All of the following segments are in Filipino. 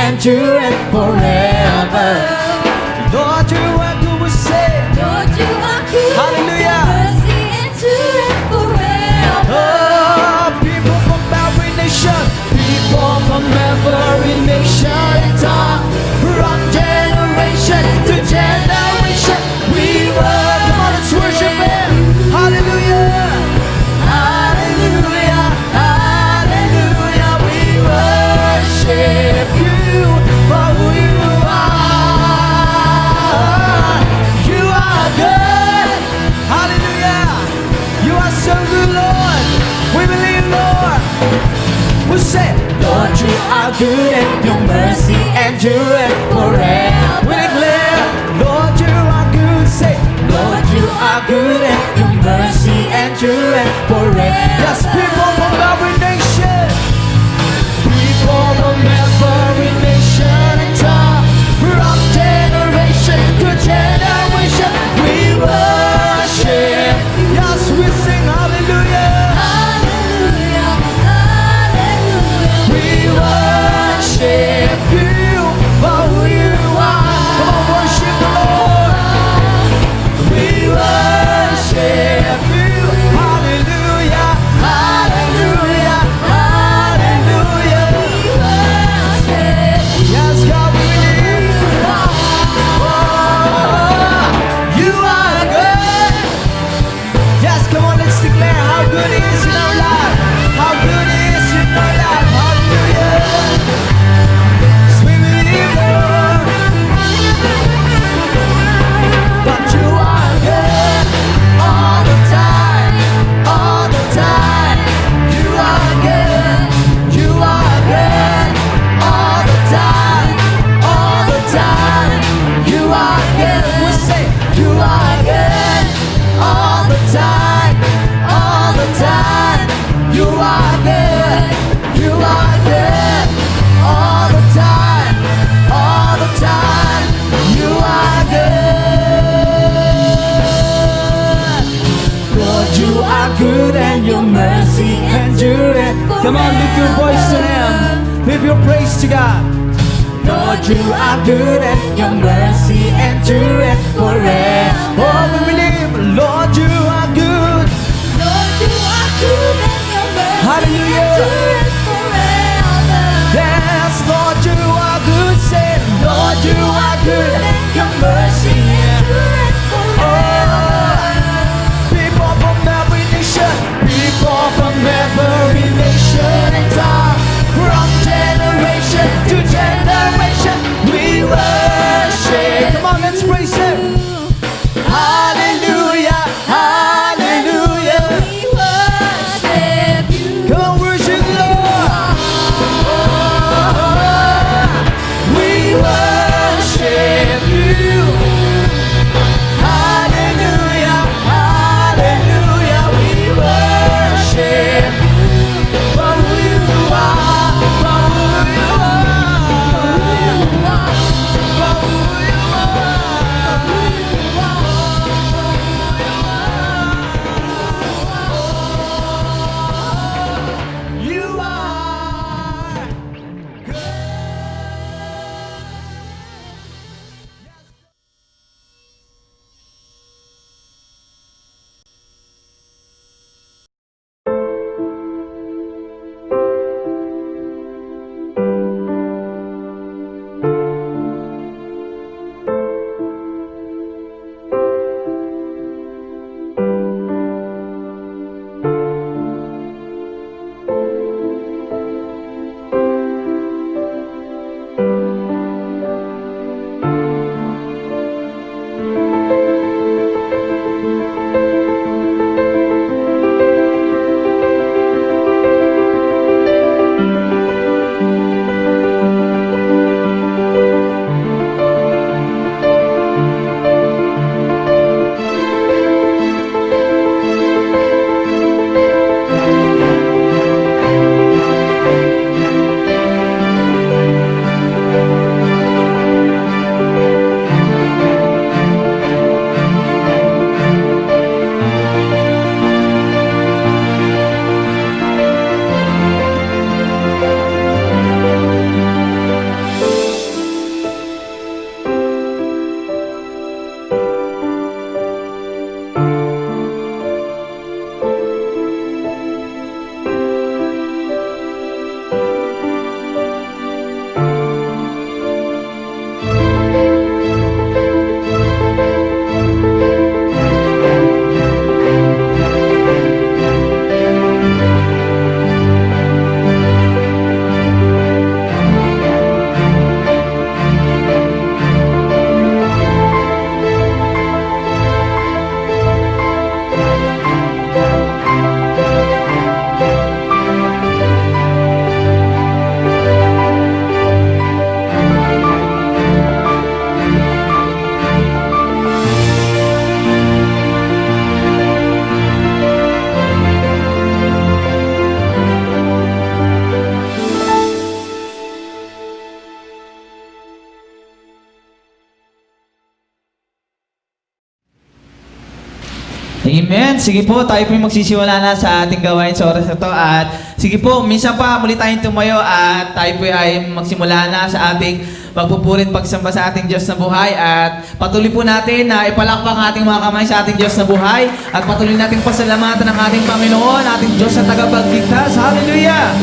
endureth forever. Lord, you are good, we say. Lord, you are good. Hallelujah. Mercy endureth forever. Oh, people from every nation, people from every nation and tongue, from generation to generation, we were. Come on, let's worship Him. Hallelujah. Hallelujah. Hallelujah. We worship You for who You are. You are good. Hallelujah. You are so good, Lord. We believe, Lord. We say, Lord, You are good and Your mercy endureth forever. We declare, Lord, You are good. Say, Lord, You are good and Your mercy endureth forever. Yes, people from every nation, people from every nation and tongue, from generation to generation, we worship. Yes, we sing hallelujah. Hallelujah. Hallelujah. We worship You for who You are. Come on, worship the Lord. We worship You. Hallelujah. Hallelujah. Hallelujah. We worship Yes, God, we believe. Oh, You are good. Yes, come on, let's declare how good He is in our life. How good He is in our life. Hallelujah. Yes, we believe, Lord. But You are good all the time. All the time. You are good. You are good all the time. All the time. You are good. We say, You are good all the time. All the time. You are good. You are good all the time. All the time. You are good. Lord, You are good and Your mercy endureth. Come on, lift your voice to Him. Lift your praise to God. Lord, You are good and Your mercy endureth forever. Oh, we believe, Lord, You are good. Lord, You are good and Your mercy Hallelujah. endureth forever. Yes, Lord, You are good. Say, Lord, You are good and Your mercy endureth forever. People from every nation, people from every nation and tongue, from generation to generation, we worship. Come on, let's praise Him. Amen. Sige po, tayo po yung magsisimula na sa ating gawain sa oras na to. At sige po, minsan pa muli tayong tumayo at tayo po ay magsimula na sa ating pagpupurit, pagsamba sa ating Diyos na buhay. At patuloy po natin na ipalakpak ang ating mga kamay sa ating Diyos na buhay. At patuloy natin pasalamatan ang ating Panginoon, ating Diyos na tagapagligtas. Hallelujah!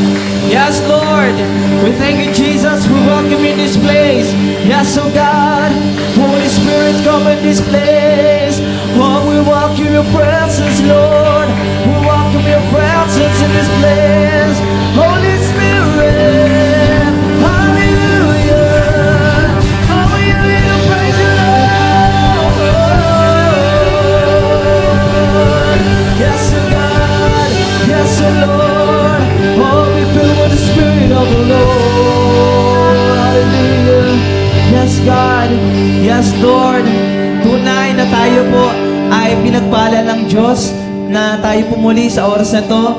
Yes, Lord! We thank you, Jesus. We welcome you in this place. Yes, oh God. Holy Spirit, come in this place. Oh, we welcome your presence, Lord. We welcome your presence in this place. Holy Spirit, hallelujah. Hallelujah, praise the Lord. Yes, oh God. Yes, oh Lord. Oh, be filled with the Spirit of the Lord. Hallelujah. Yes, God. Yes, Lord. Tunay na tayo po ay pinagpala ng Diyos na tayo po muli sa oras na to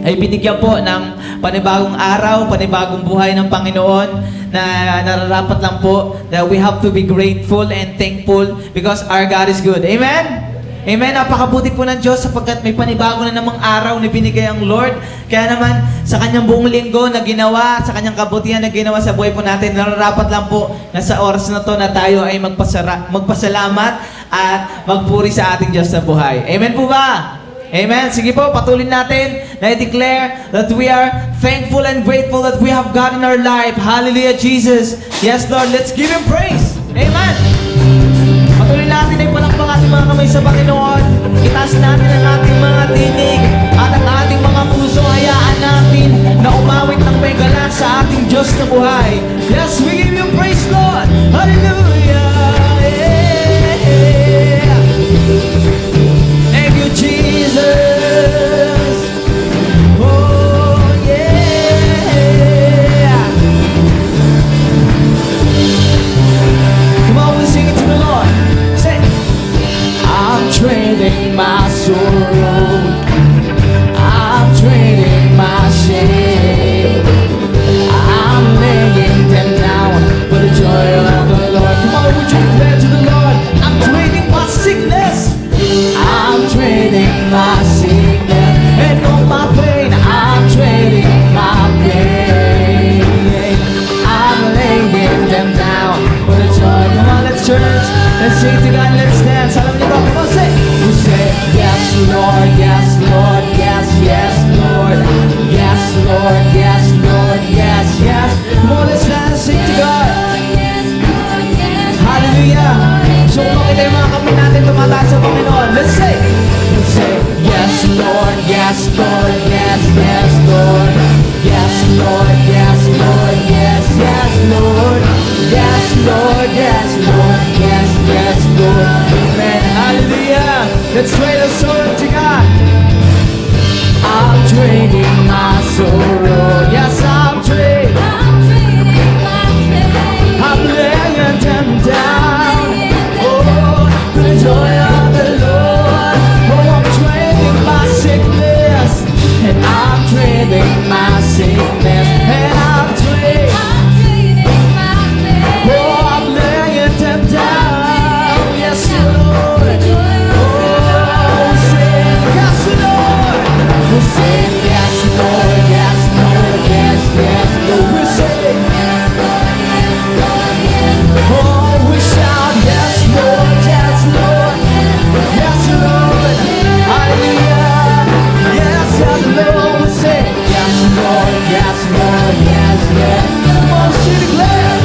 ay binigyan po ng panibagong araw, panibagong buhay ng Panginoon na nararapat lang po that we have to be grateful and thankful because our God is good. Amen? Amen. Napakabuti po ng Diyos sapagkat may panibago na namang araw na binigay ang Lord. Kaya naman, sa kanyang buong linggo na ginawa, sa kanyang kabutihan na ginawa sa buhay po natin, nararapat lang po na sa oras na to na tayo ay magpasalamat at magpuri sa ating Diyos na buhay. Amen po ba? Amen. Sige po, patuloy natin na i-declare that we are thankful and grateful that we have God in our life. Hallelujah, Jesus. Yes, Lord. Let's give Him praise. Amen. Patuloy natin ay palakpak ating mga kamay sa Panginoon. Itaas natin ang ating mga tinig at ang ating mga puso. Hayaan natin na umawit ng may galak sa ating Diyos na buhay. Yes, we give you praise, Lord. Hallelujah. Yeah. Thank you, Jesus. Oh, yeah. Come on, we'll sing it to the Lord. Say, I'm trading my sorrow. I'm trading my shame. I'm laying them down for the joy of the Lord. Come on, would you declare to the Lord? I'm trading my sickness. I'm trading my sickness. And all my pain, I'm trading my pain. I'm laying them down for the joy. Come on, let's church. Let's sing to God, let's dance. Alam niyo ba? Come on, say. We say, yes, Lord, yes, Lord, yes, yes, Lord. Yes, Lord, yes, Lord, yes, yes. Come on, let's dance, sing to God. Hallelujah. So kung makita yung mga kamay natin tumataas sa Panginoon, let's say, yes, Lord, yes, Lord, yes, yes, Lord. Yes, Lord, yes, Lord, yes, yes, Lord. Yes, Lord, yes, Lord, yes, yes, Lord. Amen. Hallelujah. Let's pray the song to God. I'm trading my sorrow. Yes, I'm trading. I'm laying them down. Oh, the joy of the Lord. Oh, I'm trading my sickness. And I'm trading my sickness. And I'm trading. Oh, I'm laying them down. Yes, Lord. Oh, sing yes, Lord. We sing yes, Lord, yes, Lord, yes, yes, Lord. We sing. Oh, we shout yes, Lord, yes, Lord, yes, Lord. Hallelujah. Yes, yes, Lord. We sing yes, Lord, yes, Lord, yes, yes. Come on, sing declare.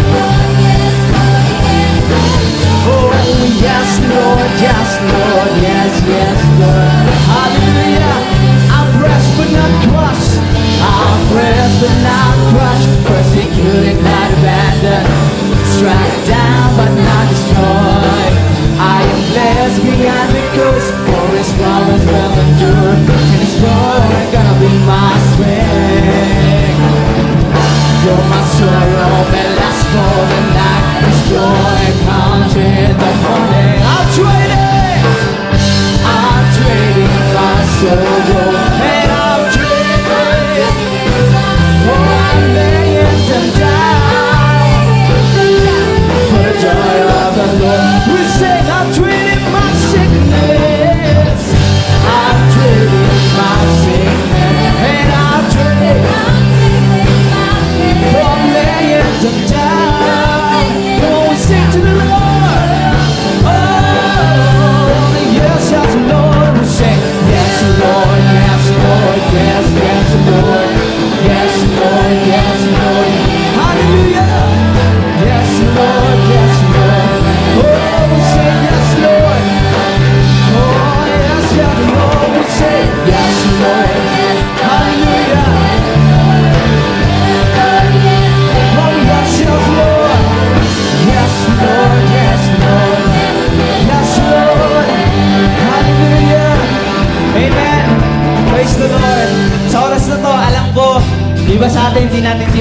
Oh, yes, Lord, yes, Lord, yes, yes, Lord. Hallelujah. I'm pressed but not crushed. I'm pressed but not crushed. Persecuted, not abandoned. Struck down but not destroyed. I am blessed beyond the curse. For His promise will endure. And His joy gonna be my strength. Though my sorrow may last for the night, His joy comes in the morning. I'm trading my sorrow. And I'm trading. Oh, I'm laying them down for the joy of the Lord. We sing, I'm trading my sickness.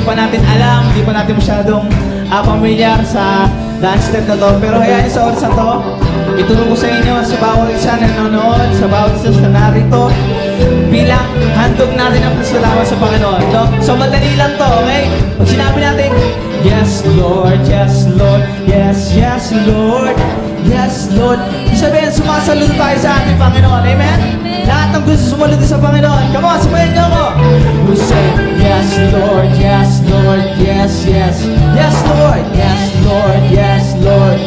pa natin alam, hindi pa natin masyadong pamilyar sa dance step na to. Pero hayaan niyo sa oras na to, itulong ko sa inyo sa bawat isa na nanonood, sa bawat isa na narito, bilang handog natin ang pasalamat sa Panginoon. No? So madali lang to, okay? Pag sinabi natin, yes Lord, yes Lord, yes, yes Lord, yes Lord. Ibig sabihin, sumasaludo tayo sa ating Panginoon. Amen? Lahat ng gusto sumaludo sa Panginoon. Come on, sabayan niyo ako. We say, yes Lord, yes Lord, yes, yes, yes Lord, yes Lord, yes Lord.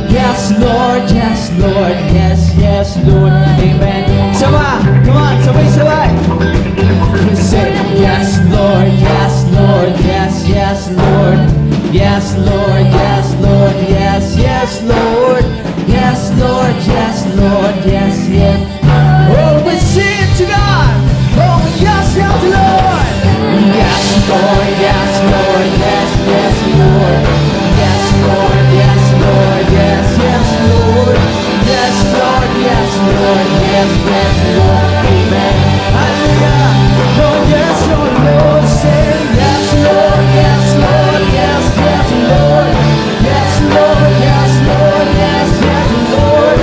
Yes, Lord, yes, Lord, yes, yes, Lord, amen. Sama, come on, sabay-sabay. We say, yes, Lord, yes, Lord, yes, yes, Lord. Yes, Lord, yes, Lord, yes, yes, Lord. Yes, Lord, yes, Lord, yes, yes. Oh, we sing to God. Oh, yes, yes, Lord. Yes, Lord, yes, Lord, yes, yes, Lord. Yes, Lord, yes, Lord, yes, yes, Lord. Yes, Lord, yes, Lord, yes, yes, Lord. Amen. Hallelujah. Oh, yes, oh, Lord, say yes, Lord, yes, Lord, yes, yes, Lord. Yes, Lord, yes, Lord, yes, yes, Lord.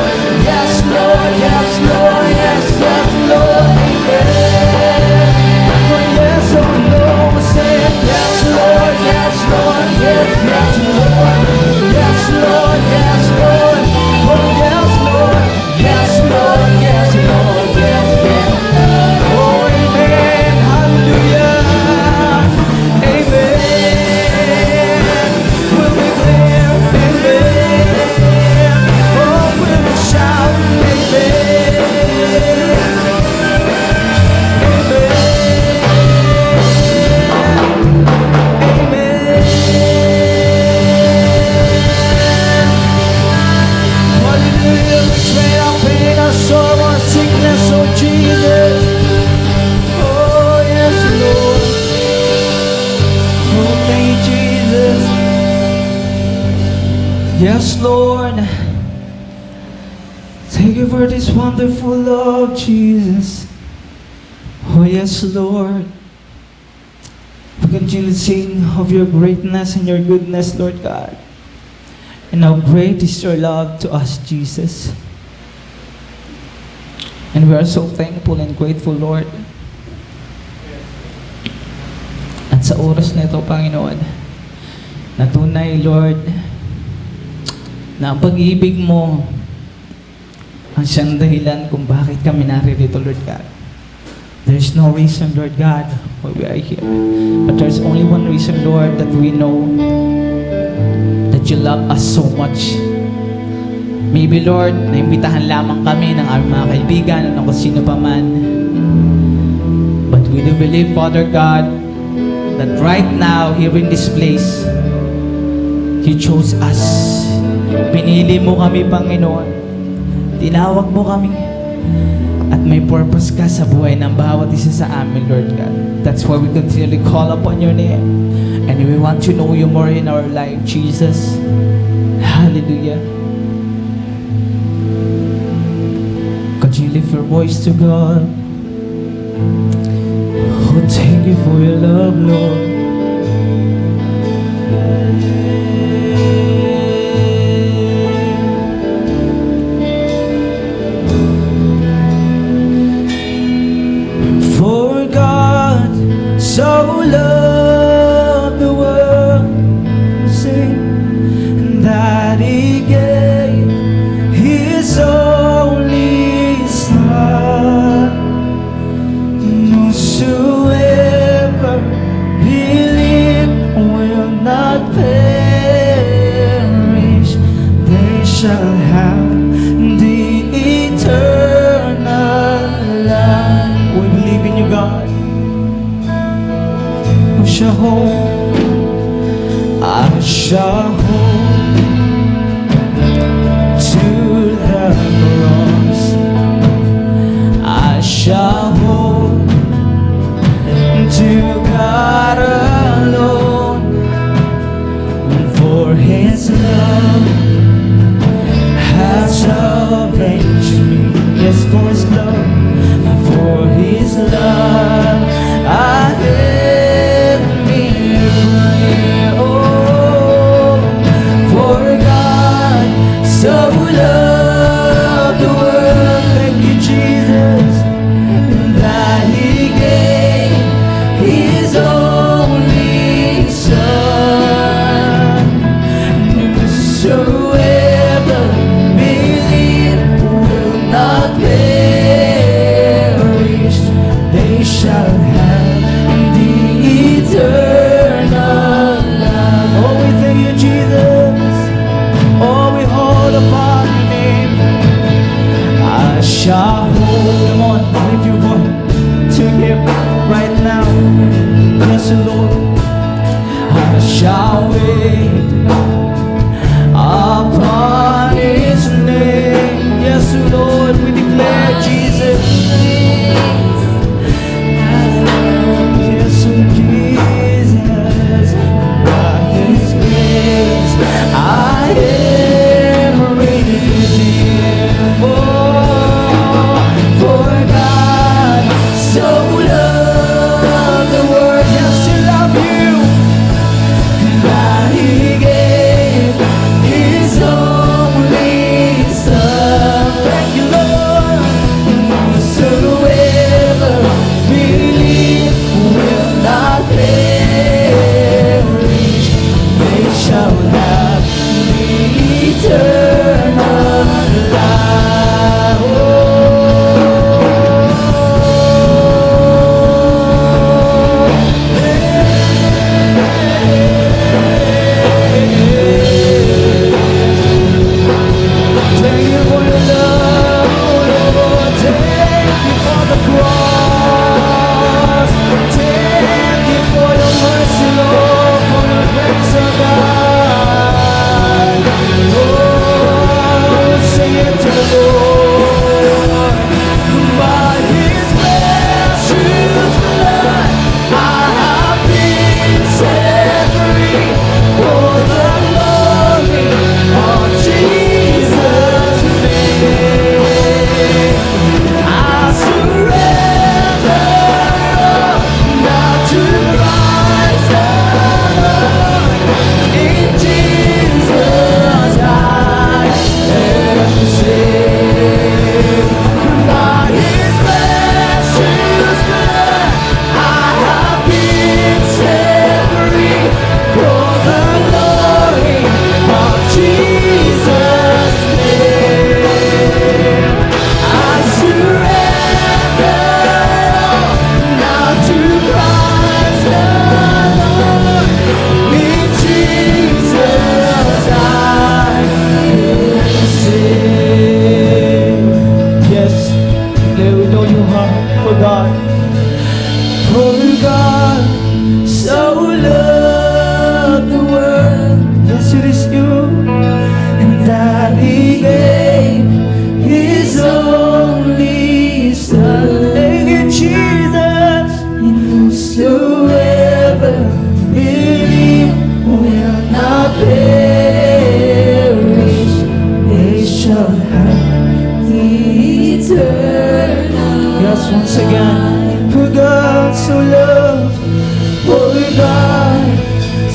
Yes, Lord, yes, Lord, yes, yes, Lord. Amen. Oh, yes, oh, Lord, say yes, Lord, yes, Lord, yes, yes, Lord. Yes, Lord, yes, Lord. Oh, yes, Lord. Yes, Lord, yes, Lord, yes, yes. Oh, amen. Hallelujah. Amen. We'll declare, amen. Oh, we'll shout, amen. Hallelujah, betrayed our pain, our sorrow, our sickness, oh Jesus. Oh, yes, Lord. Oh, thank you, Jesus. Yes, Lord. Thank you for this wonderful love, Jesus. Oh, yes, Lord. We continue to sing of your greatness and your goodness, Lord God. And how great is your love to us, Jesus. And we are so thankful and grateful, Lord. At sa oras na ito, Panginoon, na tunay, Lord, na ang pag-ibig mo ang siyang dahilan kung bakit kami naririto, Lord God. There's no reason, Lord God, why we are here. But there's only one reason, Lord, that we know that you love us so much. Maybe, Lord, naimbitahan lamang kami ng aming mga kaibigan o ng kung sino pa man. But we do believe, Father God, that right now, here in this place, you chose us. Pinili mo kami, Panginoon. Tinawag mo kami. At may purpose ka sa buhay ng bawat isa sa amin, Lord God. That's why we continually call upon your name. And we want to know you more in our life, Jesus. Hallelujah. Could you lift your voice to God? Oh, thank you for your love, Lord. For God so loved the world, sing, that He gave His only Son. Whosoever believe will not perish, they shall have the eternal life. We believe in you, God. I shall hold, I shall hold to the cross. I shall hold to God alone, for His love has avenged me. Yes, for His love, for His love I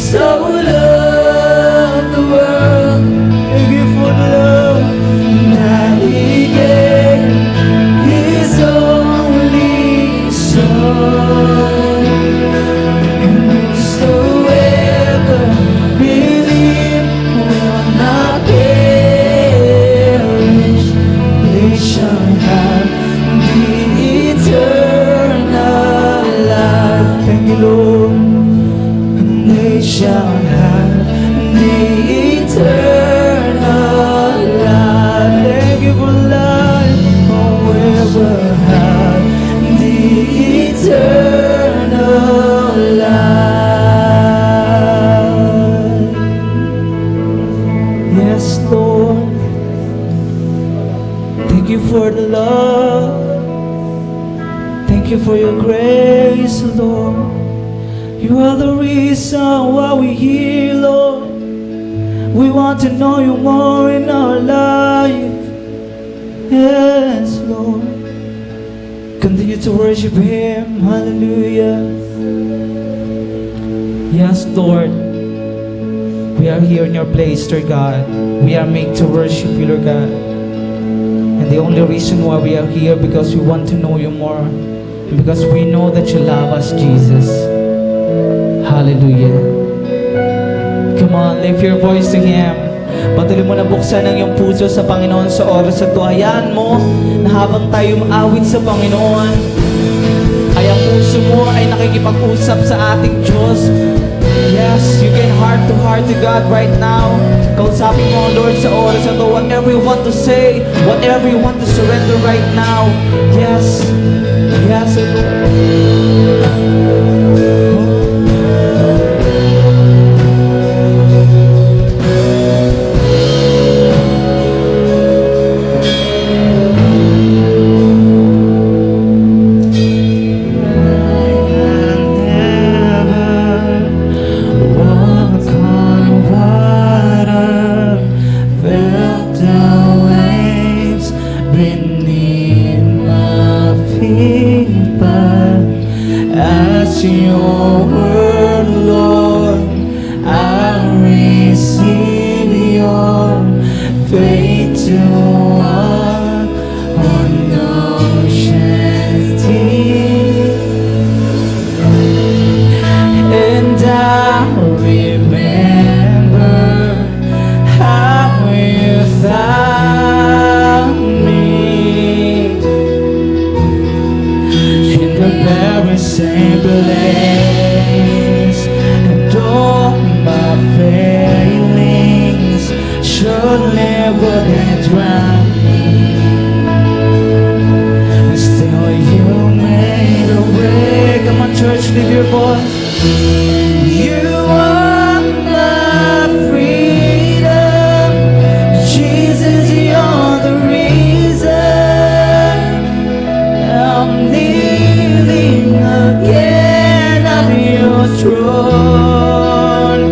so loved the world. Thank you for the love that He gave His only Son. And whosoever believes will not perish, they shall have the eternal life. Thank you, Lord. And they shall have the eternal life. Thank you for life. Oh, we will have the eternal life. Yes, Lord. Thank you for the love. Thank you for your grace, Lord. You are the reason why we're here, Lord. We want to know you more in our life. Yes, Lord. Continue to worship Him. Hallelujah. Yes, Lord. We are here in your place, Lord God. We are made to worship you, Lord God. And the only reason why we are here because we want to know you more. And because we know that you love us, Jesus. Hallelujah. Come on, lift your voice to Him. Patuloy mo na buksan ang iyong puso sa Panginoon sa oras na ito. Hayaan mo na habang tayo maawit sa Panginoon, ay ang puso mo ay nakikipag-usap sa ating Diyos. Yes, you can heart to God right now. Kausapin mo ang Lord sa oras na ito. Whatever you want to say, whatever you want to surrender right now. Yes, yes, Lord. Your word, Lord, I receive your faith to walk on ocean's deep, and I remember how you found me in the very same place, and all my failings surely wouldn't drown me. Still you made a way. Come on, church, lift your voice. You are my freedom, Jesus, you're the reason I'm kneeling again at your throne.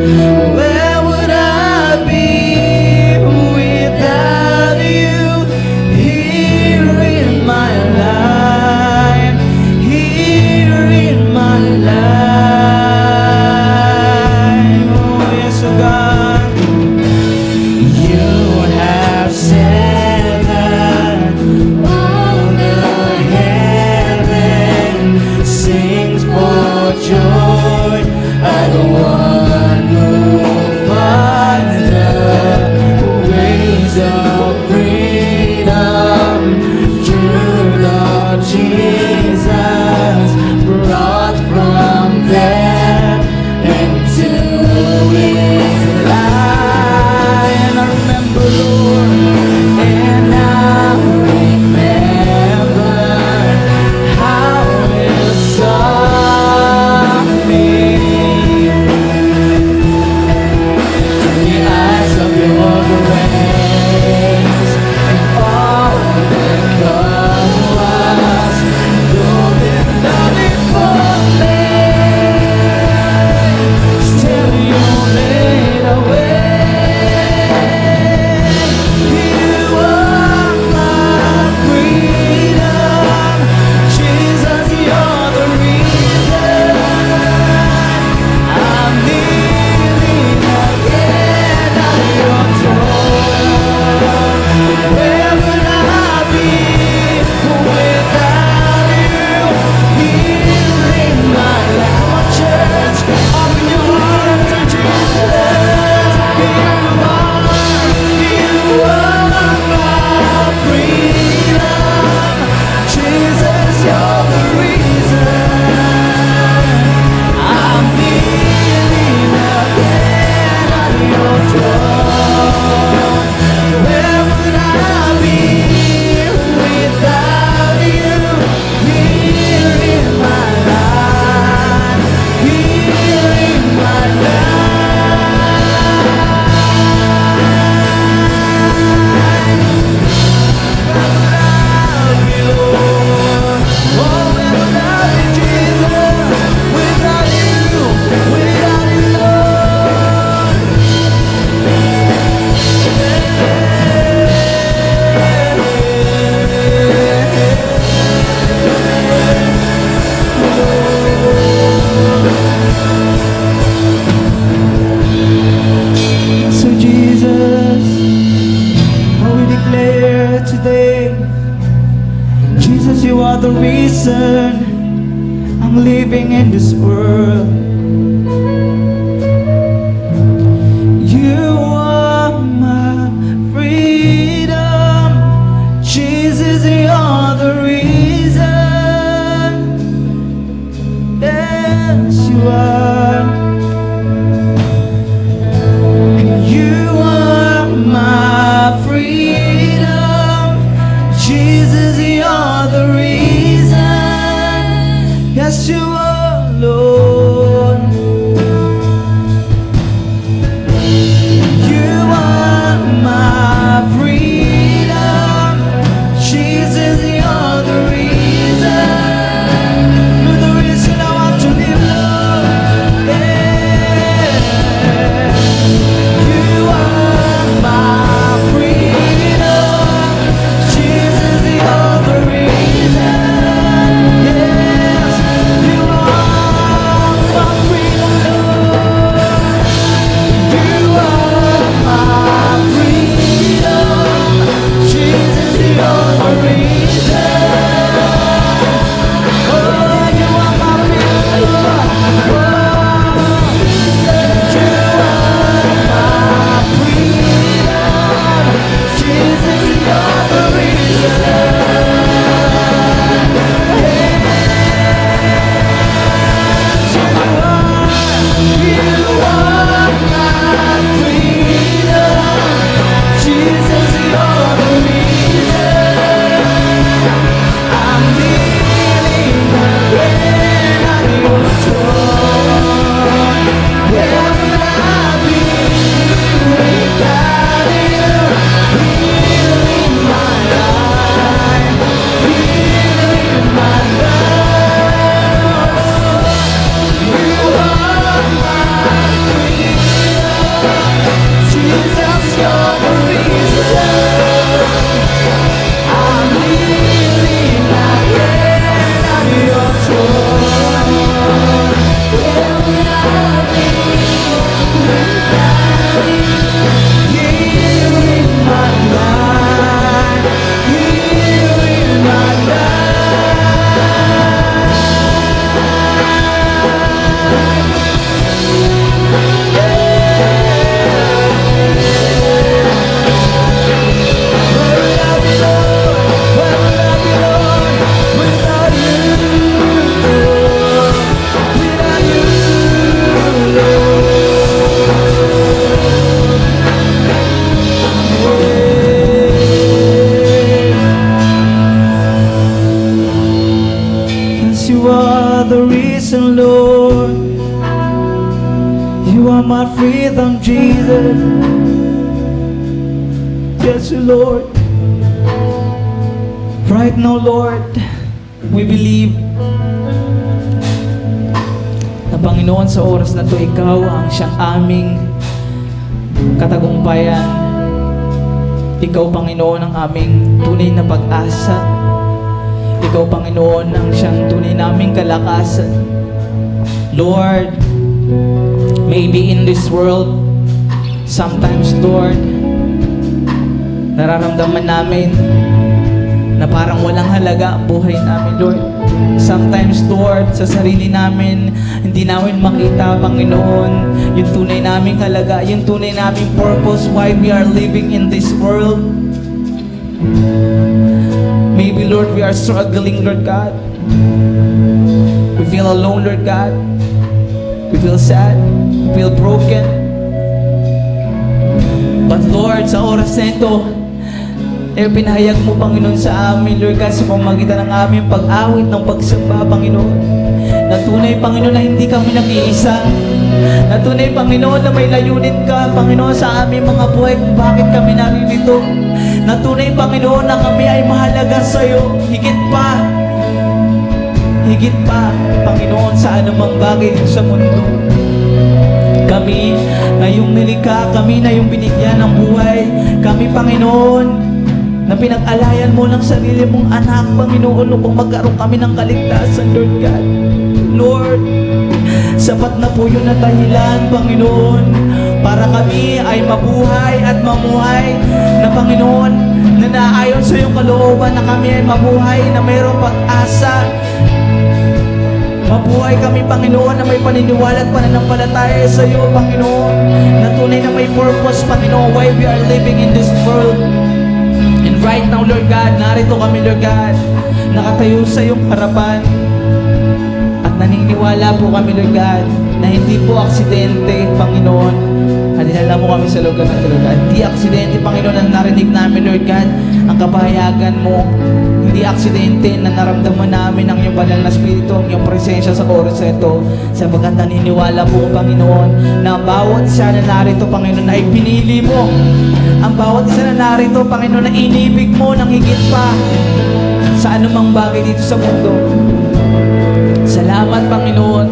Where would I be without you? Here in my life, here in my life. Oh yes, oh God, you have said that all the heaven sings for joy at the one who finds the ways of freedom. True Lord Jesus, brought from death into His light. And I remember, Lord, and I remember how you saw me through the eyes of your grace, and all because was golden loving for me. Still reason I'm living in this world. You are my freedom. Jesus, you're the reason. Yes, you are. You are my freedom. Jesus, you're the reason. Yes, you are, Lord. You are my freedom. Jesus, you're the reason. You're the reason I want to live, Lord. Yeah. You are my freedom. Jesus, you're the reason. Yes, you are my freedom, Lord. You are my freedom. Jesus, you're the reason. Oh, you are my freedom. Oh, you are my freedom. Jesus, you're the reason. You are my freedom. Jesus, you're the reason. I'm kneeling when I was torn. Where would I be without you? Healing my life, healing my life. You are my freedom. Jesus, you're the reason. I'm kneeling again at your throne. Where would I be without you? Healing my life, healing my Yes, you are the reason, Lord. You are my freedom, Jesus. Yes, Lord. Right now, Lord, we believe na Panginoon, sa oras na to, Ikaw ang siyang aming katagumpayan. Ikaw, Panginoon, ang aming tunay na pag-asa. Ikaw, Panginoon, ang siyang tunay naming kalakasan. Lord, maybe in this world, sometimes, Lord, nararamdaman namin na parang walang halaga ang buhay namin, Lord. Sometimes, Lord, sa sarili namin, hindi namin makita, Panginoon, yung tunay naming halaga, yung tunay naming purpose, why we are living in this world. Maybe, Lord, we are struggling, Lord God. We feel alone, Lord God. We feel sad. We feel broken. But, Lord, sa oras na ito, pinahayag mo, Panginoon, sa amin, Lord God, sa pamamagitan ng aming pag-awit ng pagsamba, Panginoon. Na tunay, Panginoon, na hindi kami nag-iisa. Na tunay, Panginoon, na may layunin ka, Panginoon, sa aming mga buhay kung bakit kami naririto. Na tunay, Panginoon, na kami ay mahalaga sa iyo. Higit pa, Panginoon, sa anumang bagay dito sa mundo. Kami na yung nilikha, kami na yung binigyan ng buhay. Kami, Panginoon, na pinag-alayan mo ng sarili mong anak, Panginoon, upang magkaroon kami ng kaligtasan, Lord God. Lord, sapat na po yun na dahilan, Panginoon, para kami ay mabuhay at mamuhay na, Panginoon, na naayon sa iyong kalooban, na kami ay mabuhay na mayroong pag-asa, Mabuhay kami, Panginoon, na may paniniwala at pananampalataya sa iyo, Panginoon, na tunay na may purpose, Panginoon, why we are living in this world. And right now, Lord God, narito kami, Lord God, nakatayo sa iyong harapan. At naniniwala po kami, Lord God, na hindi po aksidente, Panginoon. Dinala mo kami sa lugar na ito, Lord God. Hindi aksidente, Panginoon, na narinig namin, Lord God, ang kapahayagan mo. Hindi aksidente na naramdaman namin ang iyong banal na spirito, ang iyong presensya sa oras na ito. Sapagkat naniniwala po, Panginoon, na bawat isa na narito, Panginoon, na ipinili mo. Ang bawat isa na narito, Panginoon, na inibig mo ng higit pa sa anumang bagay dito sa mundo. Salamat, Panginoon,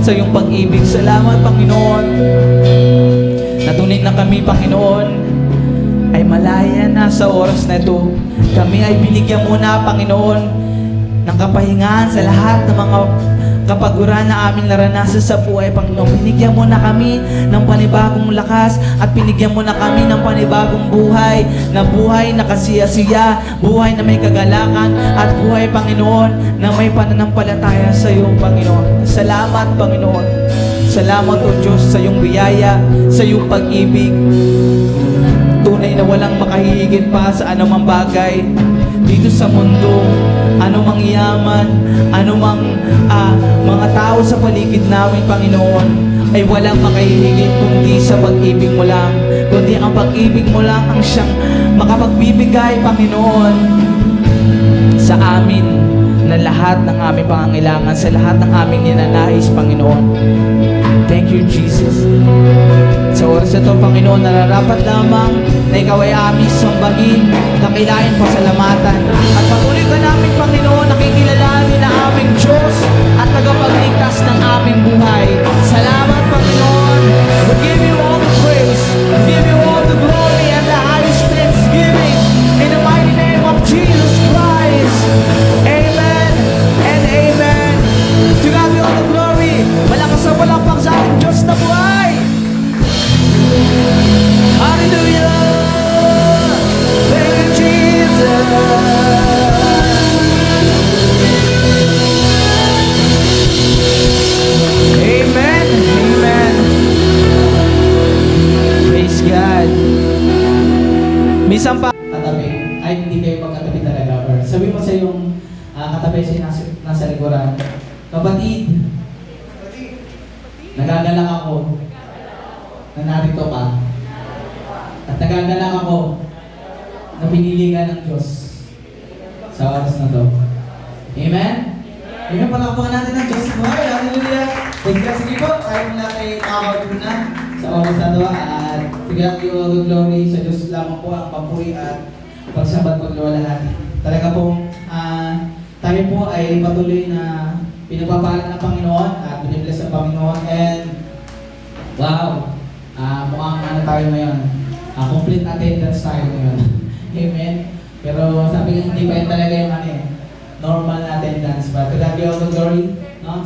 sa iyong pag-ibig. Salamat, Panginoon, na tunay na kami, Panginoon, ay malaya na sa oras na ito. Kami ay binigyan mo na, Panginoon, ng kapahingahan sa lahat ng mga kapaguran na aming naranasan sa buhay, Panginoon. Binigyan mo na kami ng panibagong lakas at binigyan mo na kami ng panibagong buhay na kasiya-siya, buhay na may kagalakan at buhay, Panginoon, na may pananampalataya sa iyo, Panginoon. Salamat, Panginoon. Salamat, O Diyos, sa iyong biyaya, sa iyong pag-ibig. Tunay na walang makahihigit pa sa anumang bagay dito sa mundo, anumang yaman, anumang mga tao sa paligid namin, Panginoon, ay walang makahihigit kundi sa pag-ibig mo lang. Kundi ang pag-ibig mo lang ang siyang makapagbibigay, Panginoon, sa amin na lahat ng aming pangangailangan, sa lahat ng aming ninanais, Panginoon. Thank you, Jesus. Sa oras na ito, Panginoon, nararapat lamang na ikaw ay aming sambahin, kakilain, pasalamatan. At patuloy ka namin, Panginoon, nakikilalanin na aming Diyos at tagapagligtas ng aming buhay. Salamat, Panginoon. We give you all the praise. We give you all the glory and the highest thanksgiving. In the mighty name of Jesus Christ. Amen and amen. To God be all the glory. Malakas na palakpak sa ating Diyos na buhay. Hallelujah! Thank you, Jesus! Amen! Amen! Praise God! Minsan pa katabi, ay hindi kayo magkatabi talaga. Or sabi mo sa yung katabi siya nasa likuran, kapatid, nagagalak ako na narito ka. At nagagalak ako na pinili ka ng Diyos sa oras na to. Amen? Amen, palakpakan natin ng Diyos. Hallelujah! Sige po, kahit mula kayo nakakaupo na sa oras na to. At bigyan kayo ang glory sa Diyos lamang po ang papuri at pagsabat pagluwalhati. Talaga po, tayo po ay patuloy na pinagpapalan ng Panginoon at binibless ng Panginoon. And wow! Mukhang tayo ngayon. Complete attendance tayo ngayon. Amen. Pero sabi nga, hindi pa yun talaga yung normal na attendance. But to God be all the glory, no?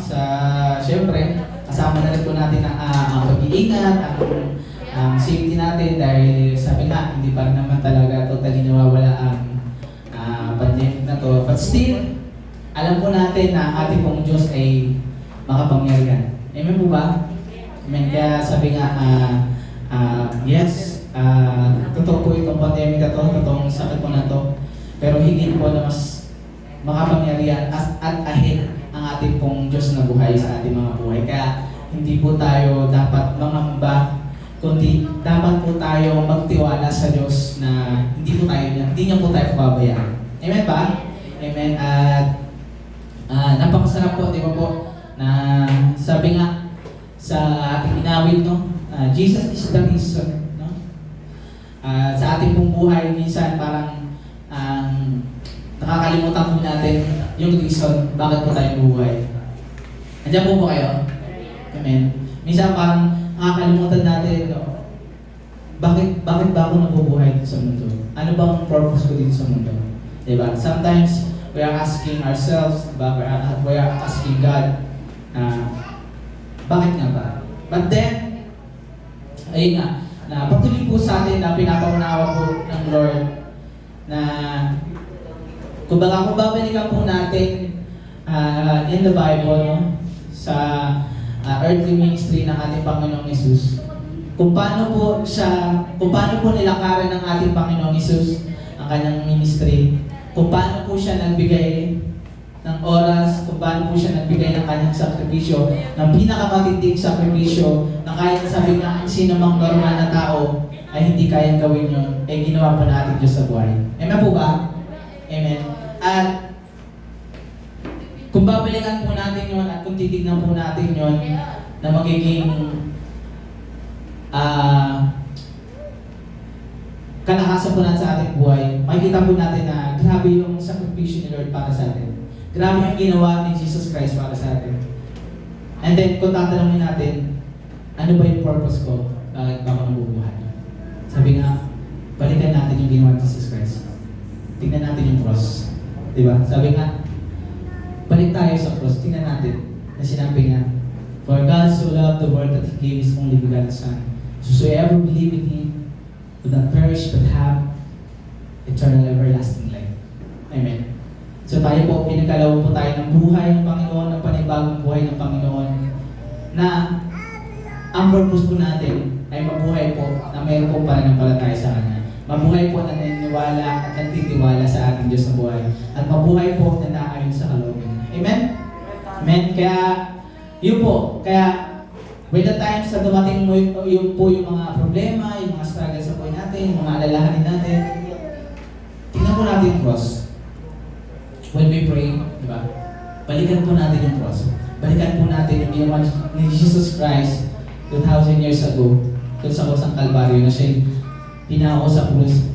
Siyempre, kasama na rin po natin ang pag-iingat, ang safety natin dahil sabi nga, hindi pa naman talaga totally nawawala ang pandemic na to. But still, alam po natin na ang ating pong Diyos ay makapangyarihan. Amen po ba? Amen. Kaya sabi nga, yes, totoo po itong pandemic na to, totoong sakit po na to. Pero higit po na mas makapangyarihan at ahead ang ating pong Diyos na buhay sa ating mga buhay. Kaya hindi po tayo dapat mangamba, kundi dapat po tayo magtiwala sa Diyos na hindi niya po tayo pababayaan. Amen ba? Amen. At napakasarap po, di ba po, na sabi nga sa ating inawit, no? Jesus is the reason, no? Sa ating pong buhay, minsan parang nakakalimutan po natin yung reason bakit po tayo buhay. Andiyan po kayo? Amen. Minsan parang nakakalimutan natin, no? Bakit ba ako nabubuhay dito sa mundo? Ano bang purpose ko dito sa mundo? Diba? Sometimes we are asking ourselves, we are asking God, bakit nga ba? But then, ayun nga, na patuloy po sa atin na pinapaunawa po ng Lord na kung babalikan po natin in the Bible, no? Sa earthly ministry ng ating Panginoong Hesus, kung paano po nilakaran ng ating Panginoong Hesus ang kanyang ministry, kung paano po siya nagbigay ng oras, kung paano po siya nagbigay ng kanyang sakripisyo, ng pinakamatinding sakripisyo, na kahit sabi nga ang sino mang normal na tao ay hindi kayang gawin yun, ay ginawa po natin Diyos sa buhay. Amen po ba? Amen. At kung babalikan po natin yun at kung titignan po natin yun na magiging kalakasan po natin sa ating buhay, makikita po natin na grabe yung sakripisyo ni Lord para sa atin. Grabe yung ginawa ni Jesus Christ para sa atin. And then, kung tatanungin natin, ano ba yung purpose ko? Bakit ba ako nabubuhay? Sabi nga, balikan natin yung ginawa ni Jesus Christ. Tingnan natin yung cross. Diba? Sabi nga, balik tayo sa cross. Tingnan natin na sinabi nga, for God so loved the world that He gave His only begotten Son. So whoever believe in Him will not perish but have eternal everlasting life. Amen. So tayo po, pinagkaloob po tayo ng buhay ng Panginoon, ng panibagong buhay ng Panginoon, na ang purpose po natin ay mabuhay po na mayroon po pananampalataya sa Kanya. Mabuhay po na naniniwala at nagtitiwala sa ating Diyos sa buhay. At mabuhay po na naayon sa kalooban. Amen? Amen? Kaya, yun po. Kaya, by the time sa dumating mo yun po yung mga problema, yung mga struggles sa buhay natin, yung mga alalahanin natin, tingnan po natin yung cross. When we pray, di ba? Balikan po natin yung cross. Balikan po natin yung ginawa ni Jesus Christ 2,000 years ago doon sa kusang Kalbaryo na siya pinako sa krus.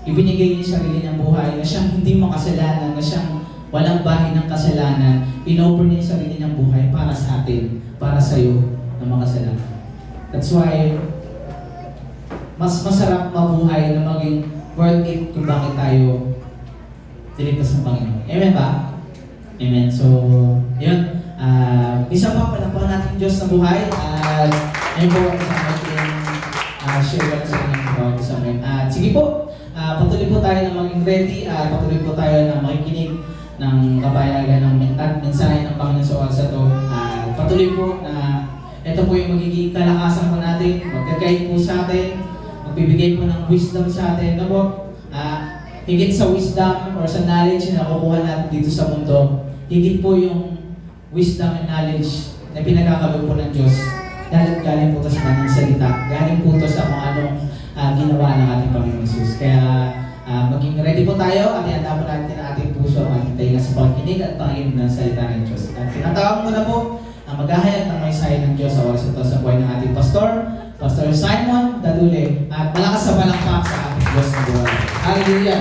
Ibinigay niya yung sarili niyang buhay na siyang hindi makasalanan, na siyang walang bahay ng kasalanan. Inoffer niya yung sarili niyang buhay para sa atin, para sa iyo na makasalanan. That's why mas masarap mabuhay na maging worth it kung bakit tayo niligtas ng Panginoon. Amen ba? Amen. So, yun. Isa pa, panapahan natin Diyos na buhay. At ayun po, kasama natin share lang sa inyong bawat sa amin. At sige po, patuloy po tayo na maging ready. Patuloy po tayo na makikinig ng kabayagan ng mensahe ng Panginoon sa oras na ito. Patuloy po na ito po yung magiging kalakasan po natin. Mag-guide po sa atin. Magbibigay po ng wisdom sa atin. Ito po, higit sa wisdom or sa knowledge na nakukuha natin dito sa mundo, higit po yung wisdom and knowledge na pinagkakalob po ng Diyos. Dahil galing po ito sa kanyang salita. Galing po ito sa kung anong ginawa ng ating Panginoon Jesus. Kaya maging ready po tayo at ihanda po natin ang ating puso at hintayin sa pagkinig at panginig ng salita ng Diyos. At tinatawag ko na po ang maghahayag ng mensahe ng Diyos sa oras ito sa buhay ng ating pastor, Pastor Simon Dadule, at malakas sa palakpak sa ating Diyos na buhay. Hallelujah!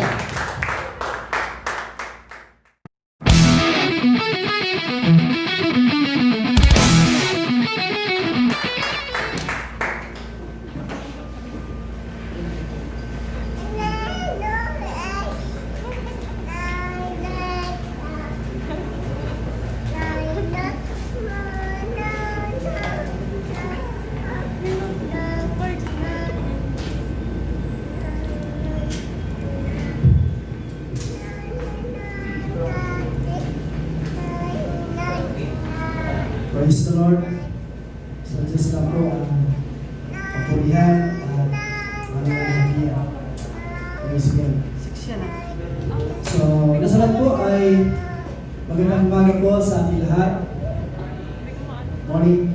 Praise the Lord. So just na po ang kapurihan at mananahagiya. Praise God. So, nasalat po ay magandang umaga po sa ating lahat. Morning.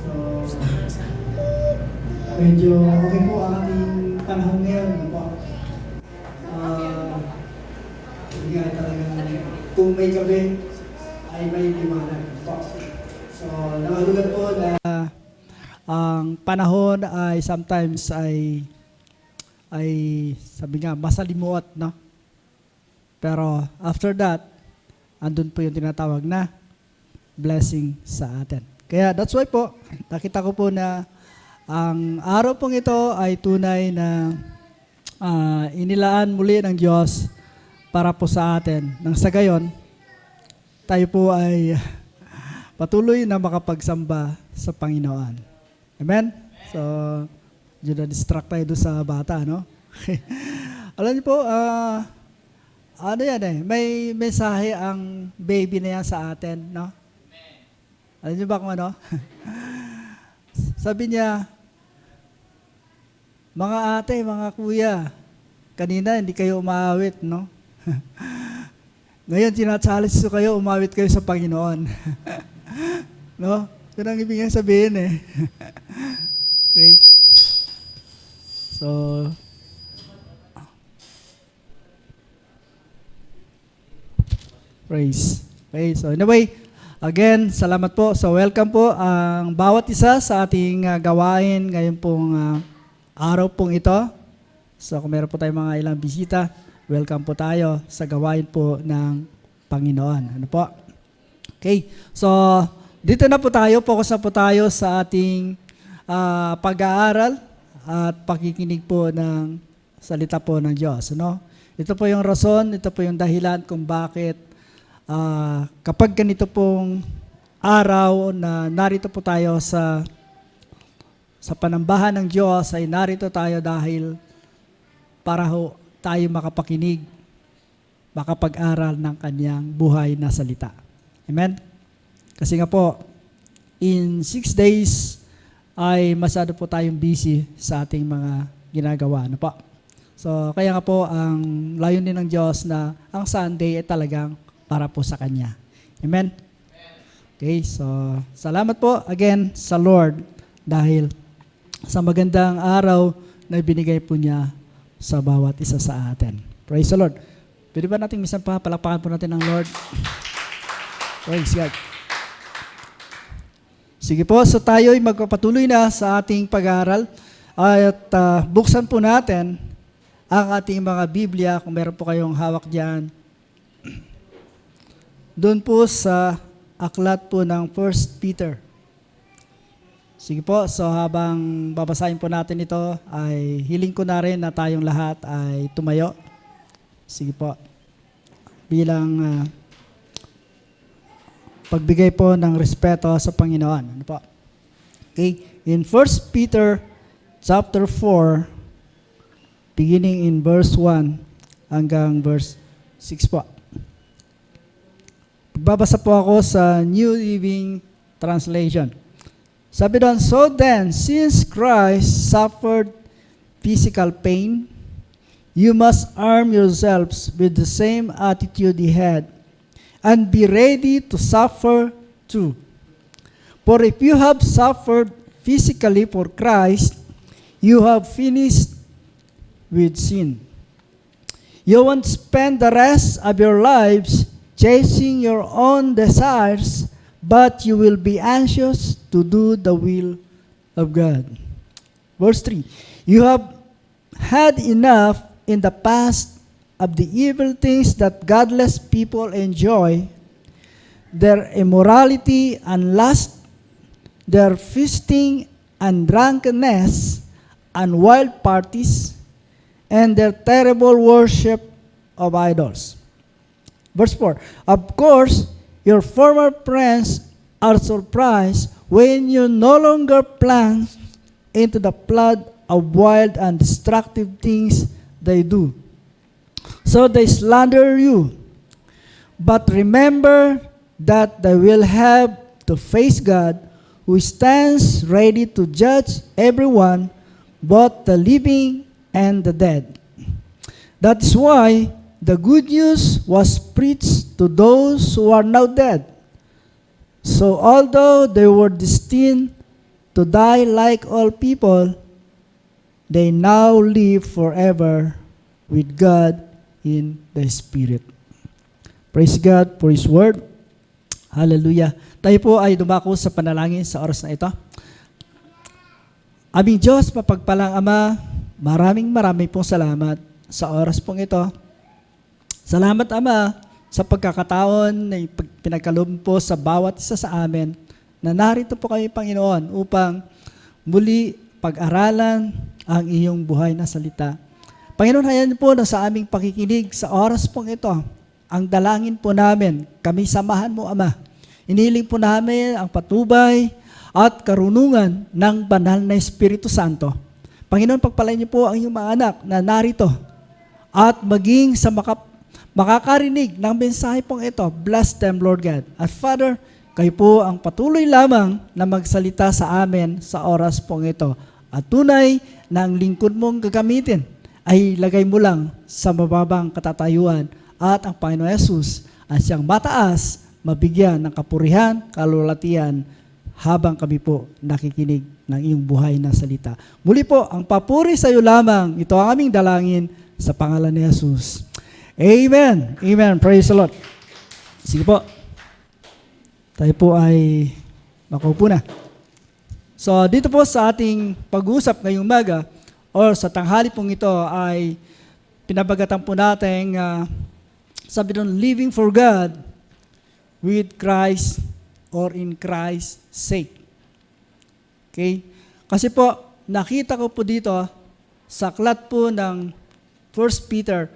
So, medyo okay po ang ating panahon ngayon. Po. Hindi nga talagang kung may gabi, ay may liwanag po. So, nakalugan po na ang panahon ay sometimes ay sabi nga masalimuot, no? Pero after that, andun po yung tinatawag na blessing sa atin. Kaya that's why po, nakita ko po na ang araw pong ito ay tunay na inilaan muli ng Diyos para po sa atin. Nang sa gayon, tayo po ay patuloy na makapagsamba sa Panginoon. Amen? So, yun na-distract tayo doon sa bata, no? Alam niyo po, ano yan eh, may mensahe ang baby na yan sa atin, no? Alam niyo ba kung ano? Sabi niya, mga ate, mga kuya, kanina hindi kayo umawit, no? Ngayon, tina-challenge ko kayo, umawit kayo sa Panginoon. No? Yun ang ibig sabihin eh. Okay. So, praise. Okay, so anyway, again, salamat po. So welcome po ang bawat isa sa ating gawain ngayon pong araw pong ito. So kung meron po tayong mga ilang bisita, welcome po tayo sa gawain po ng Panginoon. Ano po? Okay, so dito na po tayo, focus na po tayo sa ating pag-aaral at pakikinig po ng salita po ng Diyos. Ano? Ito po yung rason, ito po yung dahilan kung bakit kapag ganito pong araw na narito po tayo sa panambahan ng Diyos, ay narito tayo dahil para ho tayo makapakinig, makapag-aral ng kanyang buhay na salita. Amen? Kasi nga po, in 6 days ay masyado po tayong busy sa ating mga ginagawa. Ano po? So, kaya nga po, ang layunin ng Diyos na ang Sunday ay talagang para po sa Kanya. Amen? Okay, so salamat po again sa Lord dahil sa magandang araw na binigay po niya sa bawat isa sa atin. Praise the Lord. Pwede ba natin minsan pa, palakpakan po natin ang Lord? Praise God. Sige po, so tayo ay magpapatuloy na sa ating pag-aaral at buksan po natin ang ating mga Biblia kung meron po kayong hawak dyan. Doon po sa aklat po ng 1 Peter. Sige po, so habang babasahin po natin ito, ay hiling ko na rin na tayong lahat ay tumayo. Sige po, bilang pagbigay po ng respeto sa Panginoon. Ano po? Okay, in 1 Peter chapter 4, beginning in verse 1 hanggang verse 6 po. Babasa po ako sa New Living Translation. Sabi doon, so then, since Christ suffered physical pain, you must arm yourselves with the same attitude he had, and be ready to suffer too. For if you have suffered physically for Christ, you have finished with sin. You won't spend the rest of your lives chasing your own desires, but you will be anxious to do the will of God. Verse 3, you have had enough in the past of the evil things that godless people enjoy, their immorality and lust, their feasting and drunkenness, and wild parties, and their terrible worship of idols. Verse 4, of course, your former friends are surprised when you no longer plunge into the flood of wild and destructive things they do. So they slander you. But remember that they will have to face God, who stands ready to judge everyone, both the living and the dead. That is why the good news was preached to those who are now dead. So although they were destined to die like all people, they now live forever with God in the Spirit. Praise God for His Word. Hallelujah. Tayo po ay dumako sa panalangin sa oras na ito. Aming Diyos, mapagpalang Ama, maraming pong salamat sa oras pong ito. Salamat, Ama, sa pagkakataon na pinagkaloob po sa bawat isa sa amin na narito po kayo, Panginoon, upang muli pag-aralan ang iyong buhay na salita. Panginoon, hayan po na sa aming pakikinig sa oras pong ito, ang dalangin po namin, kami samahan mo, Ama. Iniling po namin ang patubay at karunungan ng banal na Espiritu Santo. Panginoon, pagpalain niyo po ang iyong mga anak na narito at maging sa makakarinig ng mensahe pong ito. Bless them, Lord God. At Father, kayo po ang patuloy lamang na magsalita sa amin sa oras pong ito. At tunay na ang lingkod mong gagamitin ay lagay mo lang sa mababang katatayuan at ang Panginoon Jesus at siyang mataas, mabigyan ng kapurihan, kalulatian habang kami po nakikinig ng iyong buhay na salita. Muli po, ang papuri sa iyo lamang, ito ang aming dalangin sa pangalan ni Jesus. Amen. Amen. Praise the Lord. Sige po. Tayo po ay makaupo na. So, dito po sa ating pag-uusap ngayong umaga or sa tanghali pong ito ay pinabagatan po natin sabi doon, living for God with Christ or in Christ's sake. Okay? Kasi po, nakita ko po dito sa aklat po ng 1 Peter,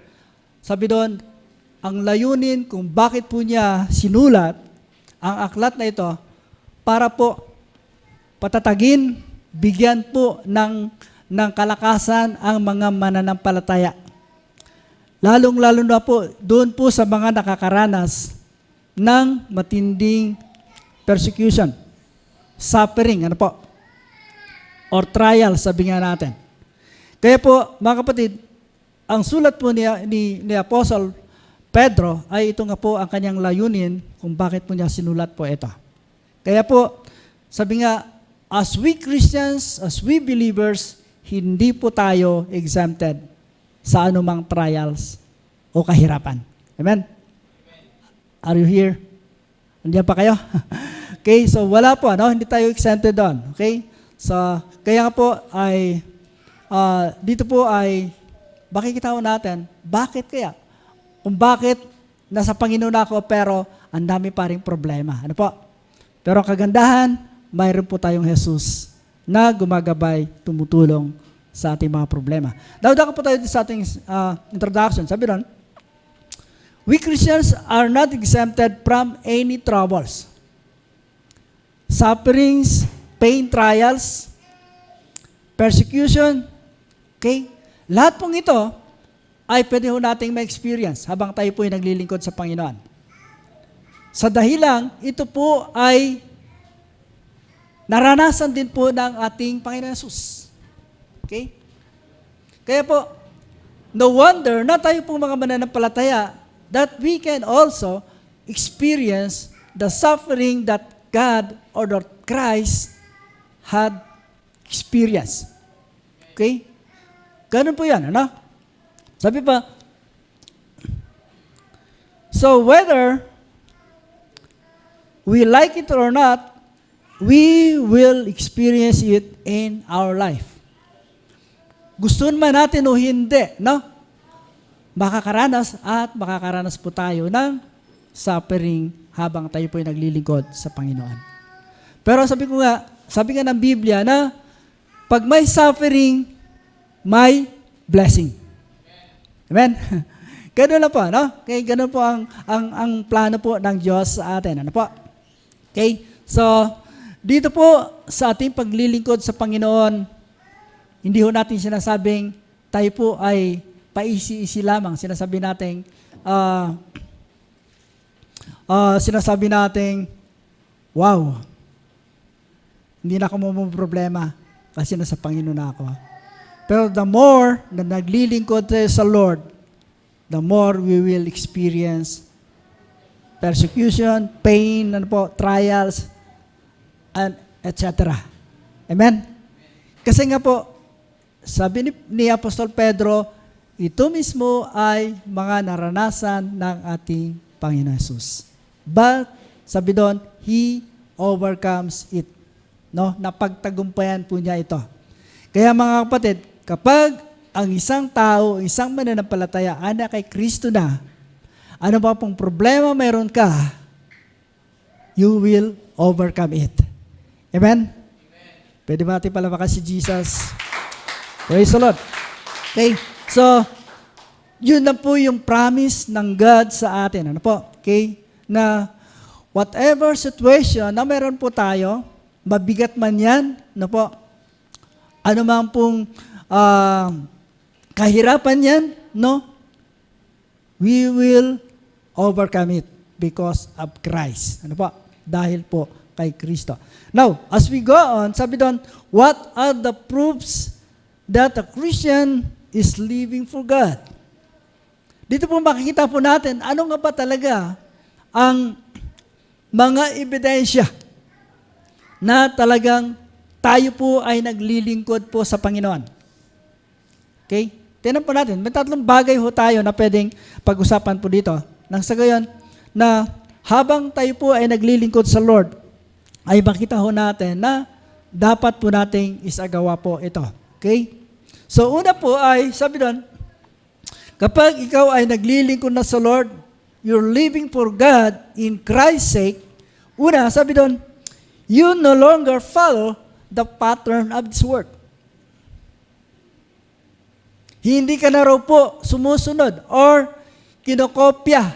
sabi doon, ang layunin kung bakit po niya sinulat ang aklat na ito para po patatagin, bigyan po ng kalakasan ang mga mananampalataya. Lalong-lalo na po doon po sa mga nakakaranas ng matinding persecution, suffering, ano po, or trial, sabi nga natin. Kaya po, mga kapatid, ang sulat po ni Apostle Pedro ay ito nga po ang kanyang layunin kung bakit po niya sinulat po ito. Kaya po, sabi nga, as we Christians, as we believers, hindi po tayo exempted sa anumang trials o kahirapan. Amen? Are you here? Andiyan pa kayo? Okay, so wala po, hindi tayo exempted doon. Okay? So, kaya nga po ay, dito po ay, makikita ko natin, bakit kaya? Kung bakit nasa Panginoon ako pero ang dami pa ring problema. Ano po? Pero kagandahan, mayroon po tayong Jesus na gumagabay, tumutulong sa ating mga problema. Dawda po tayo sa ating introduction. Sabi doon, we Christians are not exempted from any troubles, sufferings, pain, trials, persecution. Okay? Lahat pong ito ay pwede ho nating ma-experience habang tayo po ay naglilingkod sa Panginoon. Sa dahilang, ito po ay naranasan din po ng ating Panginoon Jesus. Okay? Kaya po, no wonder na tayo po mga mananampalataya that we can also experience the suffering that God or that Christ had experienced. Okay? Ganun po yan, ano? Sabi pa, so whether we like it or not, we will experience it in our life. Gusto man natin o hindi, no? Makakaranas po tayo ng suffering habang tayo po ay naglilingkod sa Panginoon. Pero sabi nga ng Biblia na pag may suffering, may blessing. Amen? Ganun na po, no? Okay, ganun po ang plano po ng Diyos sa atin. Ano po? Okay? So, dito po sa ating paglilingkod sa Panginoon, hindi ho natin sinasabing tayo po ay paisi-isi lamang. Sinasabi natin, wow, hindi na ako problema kasi nasa Panginoon na ako. Pero the more na naglilingkod tayo sa Lord, the more we will experience persecution, pain, trials, and etc. Amen? Kasi nga po, sabi ni Apostol Pedro, ito mismo ay mga naranasan ng ating Panginoon Jesus. But, sabi doon, He overcomes it. No? Napagtagumpayan po niya ito. Kaya mga kapatid, kapag ang isang tao, isang mananampalataya, anak kay Kristo na, ano pa pong problema meron ka, you will overcome it. Amen? Pwede ba natin palabakan si Jesus? Praise the Lord. Okay, so, yun na po yung promise ng God sa atin. Ano po? Okay? Na whatever situation na meron po tayo, mabigat man yan, ano po? Ano man pong kahirapan yan, no? we will overcome it because of Christ. Ano po? Dahil po kay Kristo. Now, as we go on, sabi doon, what are the proofs that a Christian is living for God? Dito po makikita po natin, ano nga ba talaga ang mga ebidensya na talagang tayo po ay naglilingkod po sa Panginoon. Okay? Tingnan po natin, may tatlong bagay ho tayo na pwedeng pag-usapan po dito. Nang sa gayon, na habang tayo po ay naglilingkod sa Lord, ay makita ho natin na dapat po nating isagawa po ito. Okay? So una po ay, sabi doon, kapag ikaw ay naglilingkod na sa Lord, you're living for God in Christ's sake, una, sabi doon, you no longer follow the pattern of this world. Hindi ka na raw po sumusunod or kinokopya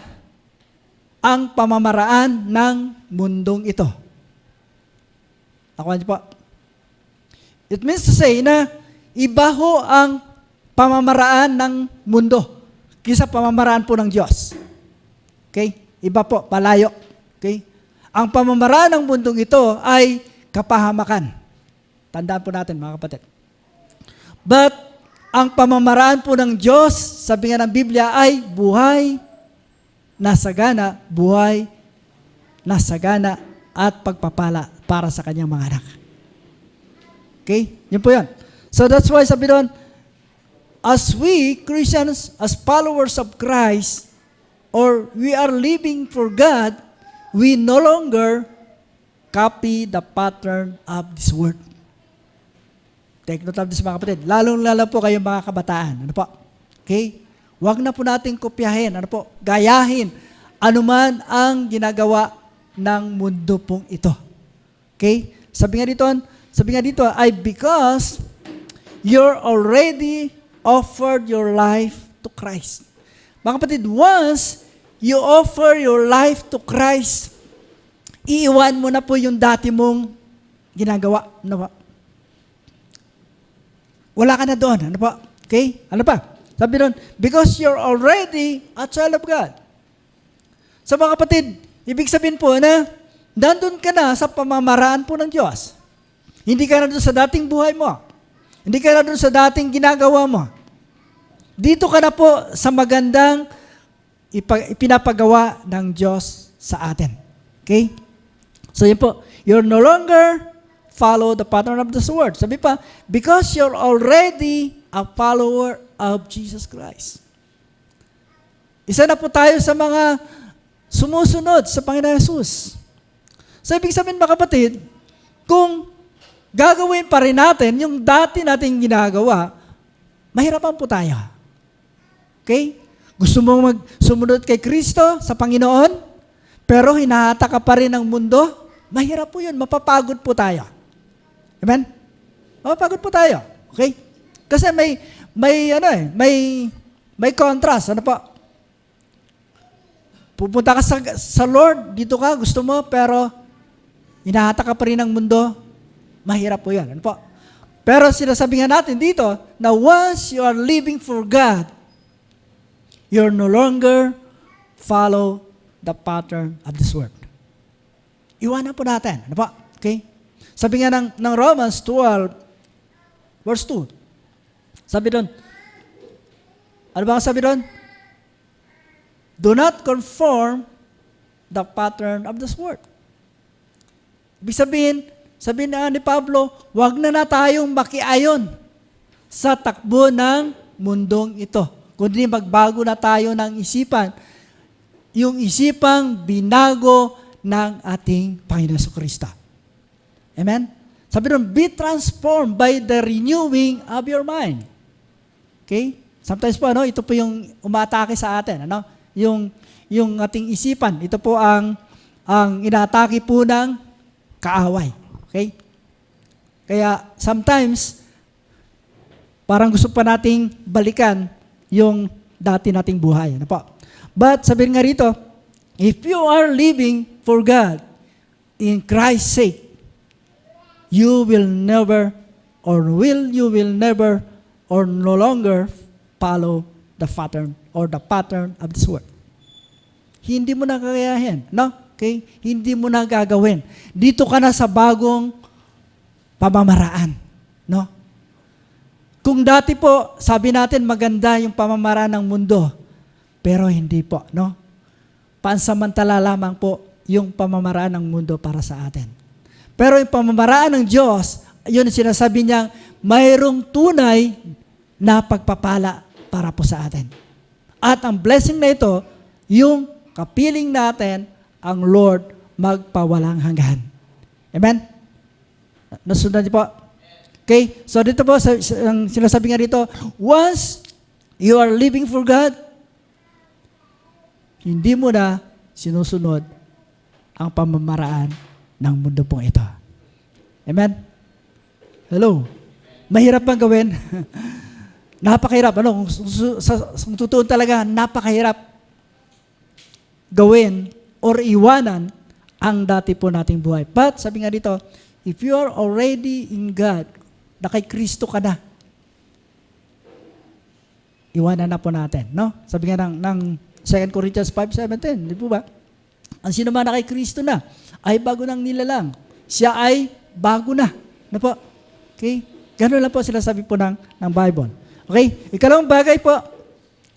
ang pamamaraan ng mundong ito. Ako po. It means to say na iba ho ang pamamaraan ng mundo kaysa pamamaraan po ng Diyos. Okay? Iba po, palayo. Okay? Ang pamamaraan ng mundong ito ay kapahamakan. Tandaan po natin mga kapatid. But ang pamamaraan po ng Diyos, sabi nga ng Biblia, ay buhay na sagana, buhay na sagana at pagpapala para sa kanyang mga anak. Okay? Yun po yan. So that's why sabi doon, as we, Christians, as followers of Christ, or we are living for God, we no longer copy the pattern of this world. Take note of this mga kapatid. Lalong-lalo po kayong mga kabataan. Ano po? Okay? Huwag na po natin kopyahin. Ano po? Gayahin. Anuman ang ginagawa ng mundo pong ito. Okay? Sabi nga dito ay because you're already offered your life to Christ. Mga kapatid, once you offer your life to Christ, iiwan mo na po yung dati mong ginagawa. Ano po? Wala ka na doon. Ano po? Okay? Ano pa? Sabi doon, because you're already a child of God. So mga kapatid, ibig sabihin po na nandun ka na sa pamamaraan po ng Diyos. Hindi ka na doon sa dating buhay mo. Hindi ka na doon sa dating ginagawa mo. Dito ka na po sa magandang ipinapagawa ng Diyos sa atin. Okay? So yun po, you're no longer follow the pattern of this world. Sabi pa, because you're already a follower of Jesus Christ. Isa na po tayo sa mga sumusunod sa Panginoon Jesus. So ibig sabihin mga kapatid, kung gagawin pa rin natin yung dati nating ginagawa, mahirapan po tayo. Okay? Gusto mong sumunod kay Kristo sa Panginoon, pero hinahata ka pa rin ng mundo, mahirap po yun, mapapagod po tayo. Amen? Mapapagod po tayo. Okay? Kasi may contrast. Ano po? Pupunta ka sa Lord, dito ka, gusto mo, pero hinahata ka pa rin ng mundo, mahirap po yan. Ano po? Pero sinasabi nga natin dito, na once you are living for God, you're no longer follow the pattern of this world. Iwanan po natin. Ano po? Okay? Sabi nga ng Romans 12, verse 2. Sabi doon, ano ba ang sabi doon? Do not conform the pattern of this world. Ibig sabihin na ni Pablo, wag na tayong makiayon sa takbo ng mundong ito. Kundi magbago na tayo ng isipan. Yung isipang binago ng ating Panginoon Kristo. Amen? Sabi doon, be transformed by the renewing of your mind. Okay? Sometimes po, ito po yung umatake sa atin. Yung ating isipan, ito po ang inatake po ng kaaway. Okay? Kaya sometimes, parang gusto pa nating balikan yung dati nating buhay. Ano po? But sabihin nga rito, if you are living for God in Christ's sake, you will never or no longer follow the pattern or the pattern of this world. Hindi mo na kakayahin, no? Okay? Hindi mo na gagawin. Dito ka na sa bagong pamamaraan, no? Kung dati po, sabi natin maganda yung pamamaraan ng mundo, pero hindi po, no? Pansamantala lamang po yung pamamaraan ng mundo para sa atin. Pero yung pamamaraan ng Diyos, yun ang sinasabi niya, mayroong tunay na pagpapala para po sa atin. At ang blessing na ito, yung kapiling natin, ang Lord magpawalang hanggan. Amen? Nasundan niyo po? Okay? So dito po, ang sinasabi nga dito, once you are living for God, hindi mo na sinusunod ang pamamaraan ng mundo pong ito. Amen? Hello? Mahirap bang gawin? Napakahirap. Ano? Kung totoo talaga, napakahirap gawin or iwanan ang dati po nating buhay. But, sabi nga dito, if you are already in God, na kay Kristo ka na, iwanan na po natin. No? Sabi nga ng 2 Corinthians 5:17, di po ba? Ang sino man na kay Kristo na, ay bago nang nilalang. Siya ay bago na. Ano po? Okay? Ganun lang po sila sabi po ng Bible. Okay? Ikalawang bagay po,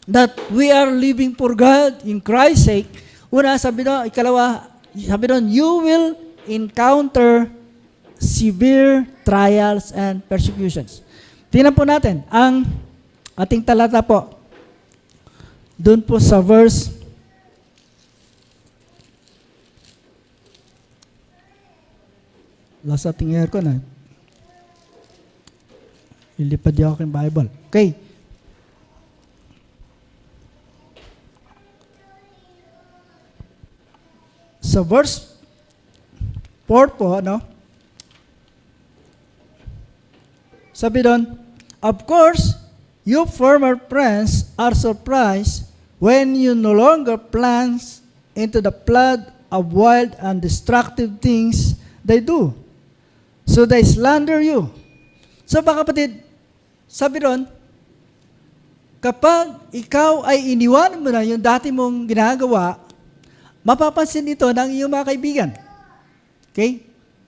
that we are living for God in Christ's sake. Una, sabi doon, ikalawa, sabi doon, you will encounter severe trials and persecutions. Tingnan po natin, ang ating talata po, doon po sa verse last ating aircon na. Ilipad niyo ako yung Bible. Okay. Sa verse 4 po, no? Sabi doon, of course, you former friends are surprised when you no longer plunge into the flood of wild and destructive things they do. So they slander you. So mga kapatid, sabi doon, kapag ikaw ay iniwan mo na yung dati mong ginagawa, mapapansin ito ng iyong mga kaibigan. Okay?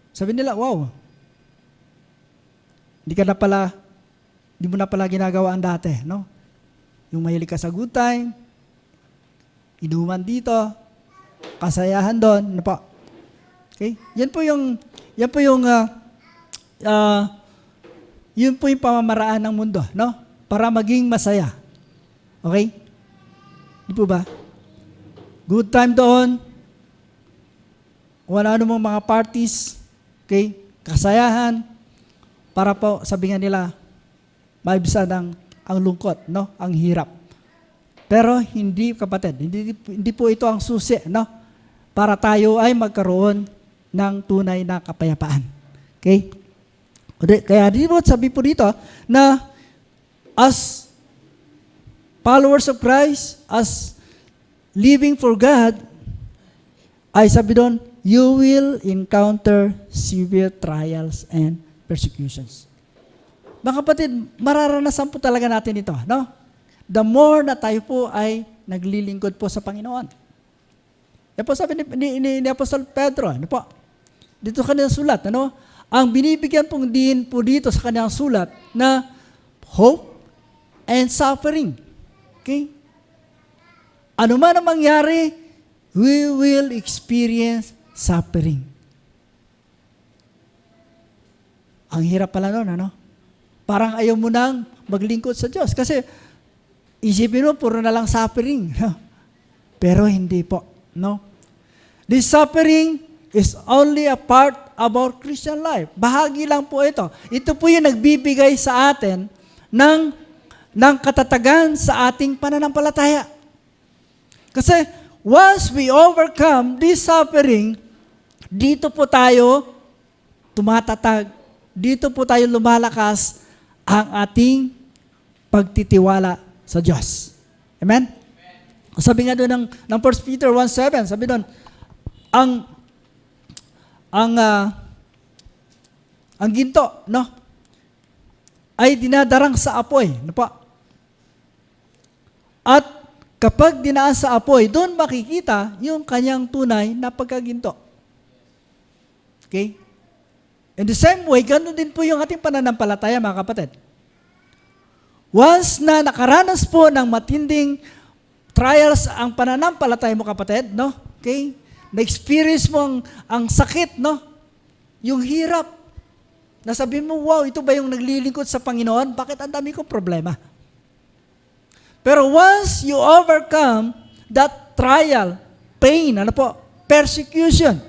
Sabi nila, wow, hindi mo na pala ginagawa ang dati, no? Yung mahilig ka sa good time, inuman dito, kasayahan doon, ano po? Okay? Yan po yung pamamaraan ng mundo, no? Para maging masaya. Okay? Di po ba? Good time doon. Wala namang mga parties. Okay? Kasayahan. Para po, sabi nga nila, maibsan ang lungkot, no? Ang hirap. Pero hindi, kapatid, hindi po ito ang susi, no? Para tayo ay magkaroon ng tunay na kapayapaan. Okay? Kaya sabi po dito na as followers of Christ, as living for God, ay sabi doon, you will encounter severe trials and persecutions. Mga kapatid, mararanasan po talaga natin ito, no? The more na tayo po ay naglilingkod po sa Panginoon. Yan po sabi ni Apostol Pedro, ano po? Dito kanyang sulat, ano? Ang binibigyan pong din po dito sa kanyang sulat na hope and suffering. Okay? Ano man ang mangyari, we will experience suffering. Ang hirap pala nun, ano? Parang ayaw mo nang maglingkod sa Diyos. Kasi isipin mo, puro na lang suffering. No? Pero hindi po. No? This suffering is only a part of our Christian life. Bahagi lang po ito. Ito po yung nagbibigay sa atin ng katatagan sa ating pananampalataya. Kasi once we overcome this suffering, dito po tayo tumatatag. Dito po tayo lumalakas ang ating pagtitiwala sa Diyos. Amen? Sabi nga doon ng 1 Peter 1:7, sabi doon, ang ginto, no? Ay dinadarang sa apoy, no po? At kapag dinaan sa apoy, doon makikita yung kanyang tunay na pagkaginto. Okay? In the same way, ganun din po yung ating pananampalataya, mga kapatid. Once na nakaranas po ng matinding trials ang pananampalataya mo, kapatid, no? Okay? Na-experience mo ang sakit, no? Yung hirap. Nasabi mo, wow, ito ba yung naglilingkod sa Panginoon? Bakit ang dami kong problema? Pero once you overcome that trial, pain, persecution,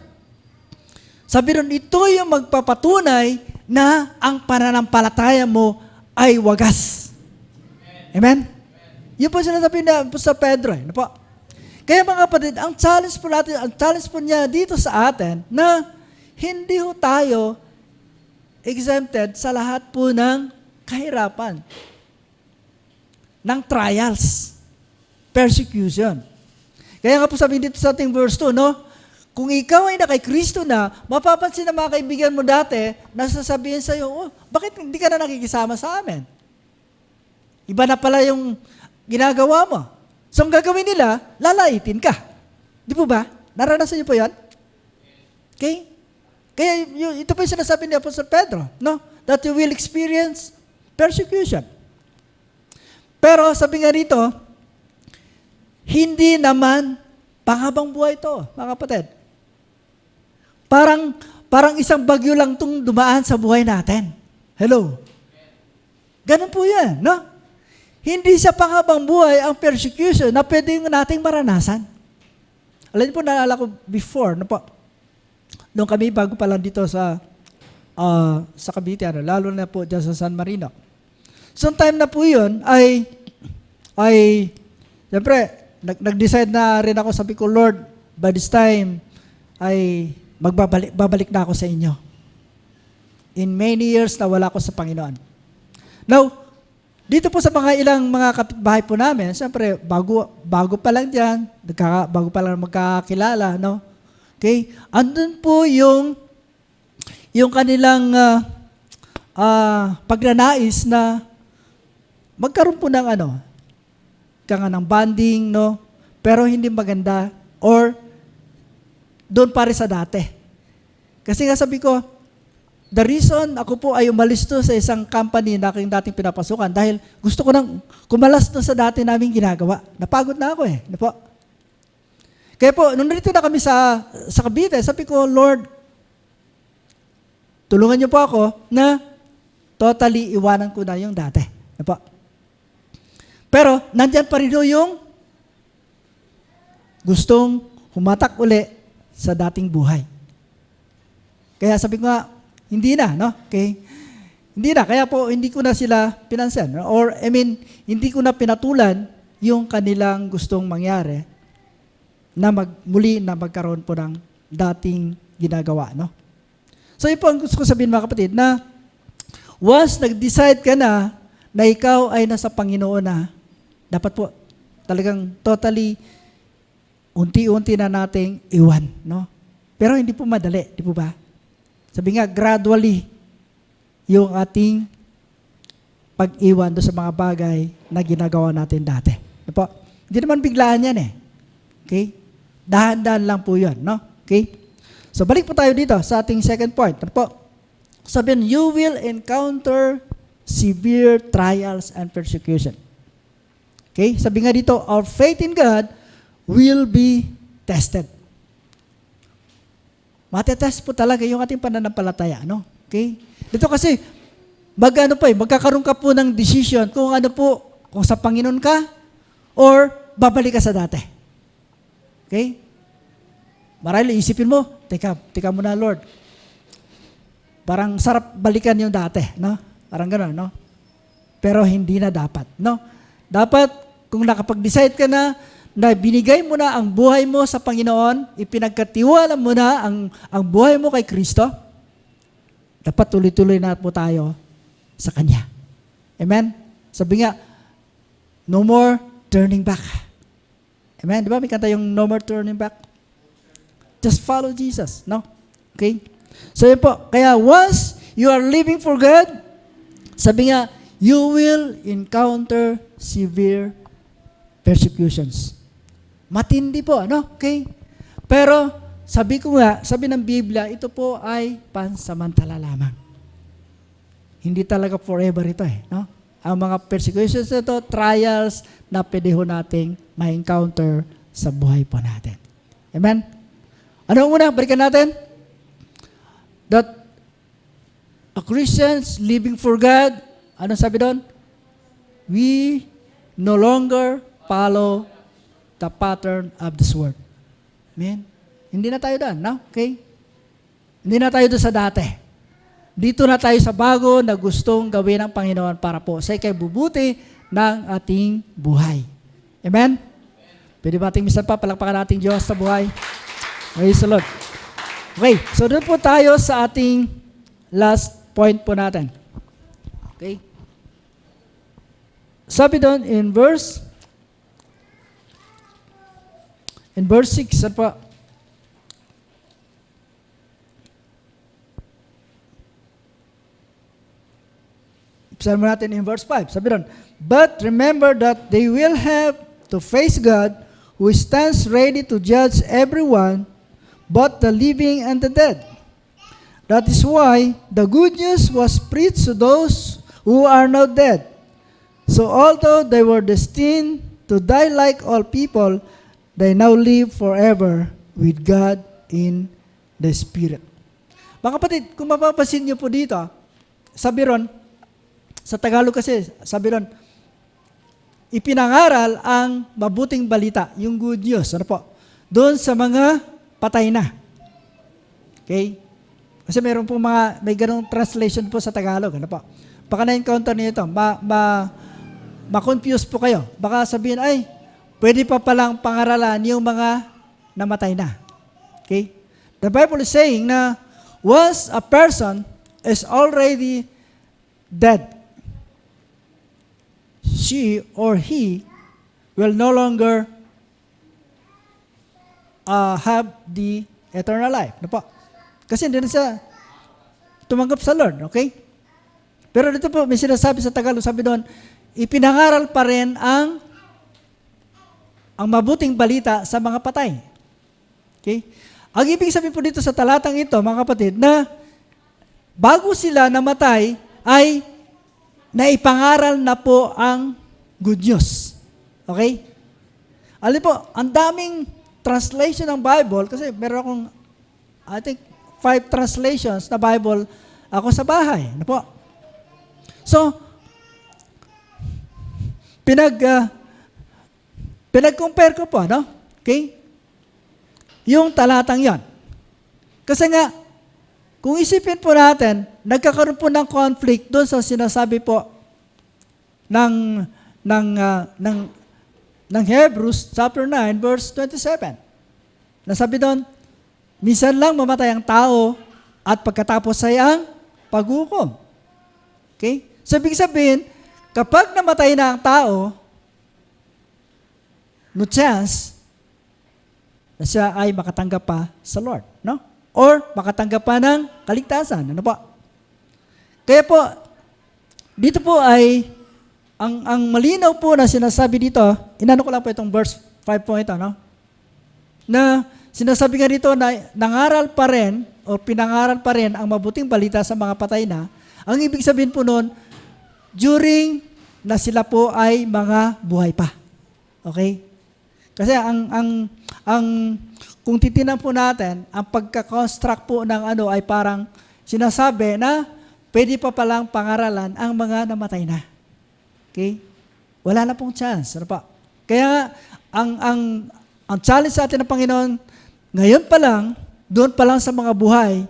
sabi nun, ito yung magpapatunay na ang pananampalataya mo ay wagas. Amen? Yun po sinasabi na po sa Pedro. Kaya mga kapatid, ang challenge po niya dito sa atin na hindi ho tayo exempted sa lahat po ng kahirapan, ng trials, persecution. Kaya nga po sabihin dito sa ating verse 2, no? Kung ikaw ay na kay Kristo na, mapapansin ng mga kaibigan mo dati, nasasabihin sa'yo, oh, bakit hindi ka na nakikisama sa amin? Iba na pala yung ginagawa mo. So ang gagawin nila, lalaitin ka. Di po ba? Naranasan niyo po yan? Okay? Kaya ito po yung sinasabi ni Apostle Pedro, no? That you will experience persecution. Pero sabi nga rito, hindi naman panghabang buhay ito, mga kapatid. Parang isang bagyo lang itong dumaan sa buhay natin. Hello? Ganun po yan, no? Hindi sa panghabang buhay ang persecution na pwede nating maranasan. Alam niyo po, naalala ko before, no po, nung kami bago pa lang dito sa Cavite, lalo na po dyan sa San Marino. So, time na po yun ay siyempre, nag-decide na rin ako, sabi ko, Lord, by this time, ay babalik na ako sa inyo. In many years na wala ako sa Panginoon. Now, dito po sa ilang mga kapitbahay po namin, siyempre, bago pa lang dyan, bago pa lang magkakilala, no? Okay? Andun po yung kanilang pagnanais na magkaroon po ng ng bonding, no? Pero hindi maganda or doon pa rin sa dati. Kasi nga sabi ko, the reason ako po ay umalis to sa isang company na aking dating pinapasukan dahil gusto ko nang kumalas to sa dati naming ginagawa. Napagod na ako Ano po? Kaya po, nung narito na kami sa Cavite, sabi ko, Lord, tulungan niyo po ako na totally iwanan ko na yung dati. Ano po? Pero, nandyan pa rin yung gustong humatak uli sa dating buhay. Kaya sabi ko nga, hindi na, no? Okay? Hindi na. Kaya po, hindi ko na sila pinansin. Or, hindi ko na pinatulan yung kanilang gustong mangyari na muli na magkaroon po ng dating ginagawa, no? So, yun po ang gusto ko sabihin, mga kapatid, na once nag-decide ka na ikaw ay nasa Panginoon na, dapat po talagang totally unti-unti na nating iwan, no? Pero hindi po madali, di po ba? Sabi nga, gradually, yung ating pag-iwan doon sa mga bagay na ginagawa natin dati. Di po? Hindi naman biglaan yan Okay? Dahan-dahan lang po yun, no? Okay? So, balik po tayo dito sa ating second point. Ano po? Sabihin, you will encounter severe trials and persecution. Okay? Sabi nga dito, our faith in God will be tested. Matetest po talaga yung ating pananampalataya, no? Okay? Dito kasi, magkakaroon ka po ng decision kung kung sa Panginoon ka or babalik ka sa dati. Okay? Marahil isipin mo, teka muna Lord. Parang sarap balikan yung dati, no? Parang gano'n, no? Pero hindi na dapat, no? Dapat, kung nakapag-decide ka na binigay mo na ang buhay mo sa Panginoon, ipinagkatiwala mo na ang buhay mo kay Kristo, dapat tuloy-tuloy na po tayo sa Kanya. Amen? Sabi nga, no more turning back. Amen? Di ba may kanta yung no more turning back? Just follow Jesus, no? Okay? So yun po, kaya once you are living for God, sabi nga, you will encounter severe persecutions. Matindi po, ano? Okay? Pero, sabi ko nga, sabi ng Biblia, ito po ay pansamantala lamang. Hindi talaga forever ito no? Ang mga persecutions ito, trials na pwede ho nating ma-encounter sa buhay po natin. Amen? Ano muna? Balikan natin. That a Christians living for God, ano sabi doon? We no longer follow the pattern of this world. Amen? Hindi na tayo doon, no? Okay? Hindi na tayo doon sa dati. Dito na tayo sa bago na gustong gawin ng Panginoon para po sa ikabubuti ng ating buhay. Amen? Pwede ba ating minsan pa palakpakan nating Diyos sa buhay? Praise the Lord. Okay, so doon po tayo sa ating last point po natin. Okay? Sabi doon in verse 6, ano po? Sabi natin in verse 5, sabi doon, but remember that they will have to face God who stands ready to judge everyone, both the living and the dead. That is why the good news was preached to those who are not dead. So although they were destined to die like all people, they now live forever with God in the Spirit. Mga kapatid, kung mapapansin niyo po dito, sabi ron, sa Tagalog kasi, sabi ron, ipinangaral ang mabuting balita, yung good news, ano po, doon sa mga patay na. Okay? Kasi meron po may ganong translation po sa Tagalog, ano po. Baka na-encounter niyo ito, ma-confuse po kayo. Baka sabihin, ay, pwede pa palang pangaralan yung mga namatay na. Okay? The Bible is saying na once a person is already dead, she or he will no longer have the eternal life. Ano po? Kasi hindi na siya tumanggap sa Lord. Okay? Pero dito po, may sinasabi sa Tagalog, sabi doon, ipinangaral pa rin ang mabuting balita sa mga patay. Okay? Ang ibig sabihin po dito sa talatang ito, mga kapatid, na bago sila namatay, ay naipangaral na po ang good news. Okay? Alam po, ang daming translation ng Bible, kasi meron akong, I think, 5 translations na Bible ako sa bahay. Ano po? So, pinag-compare ko po, no? Okay? Yung talatang yon. Kasi nga, kung isipin po natin, nagkakaroon po ng conflict doon sa sinasabi po ng Hebrews chapter 9 verse 27. Nasabi doon, minsan lang mamatay ang tao at pagkatapos ay ang paghukom. Okay? So, ibig sabihin, kapag namatay na ang tao, no chance na siya ay makatanggap pa sa Lord, no? Or makatanggap pa ng kaligtasan. Ano po? Kaya po, dito po ay, ang malinaw po na sinasabi dito, inano ko lang po itong verse 5 po ito, no? Na sinasabi nga dito na nangaral pa rin, o pinangaral pa rin ang mabuting balita sa mga patay na, ang ibig sabihin po nun, during na sila po ay mga buhay pa. Okay? Kasi kung titinan po natin, ang pagka-construct po ng ay parang sinasabi na pwede pa palang pangaralan ang mga namatay na. Okay? Wala na pong chance. Ano pa? Kaya ang challenge sa atin ng Panginoon, ngayon pa lang, doon pa lang sa mga buhay,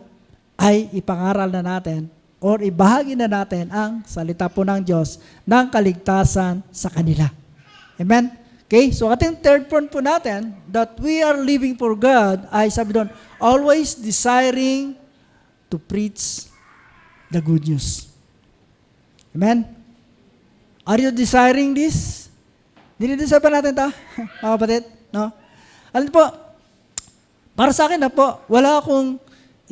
ay ipangaral na natin or ibahagi na natin ang salita po ng Diyos ng kaligtasan sa kanila. Amen? Okay, so ating third point po natin, that we are living for God, ay sabi doon, always desiring to preach the good news. Amen? Are you desiring this? Dinidesire pa natin ito, mga kapatid? No? Alam po, para sa akin na po, wala akong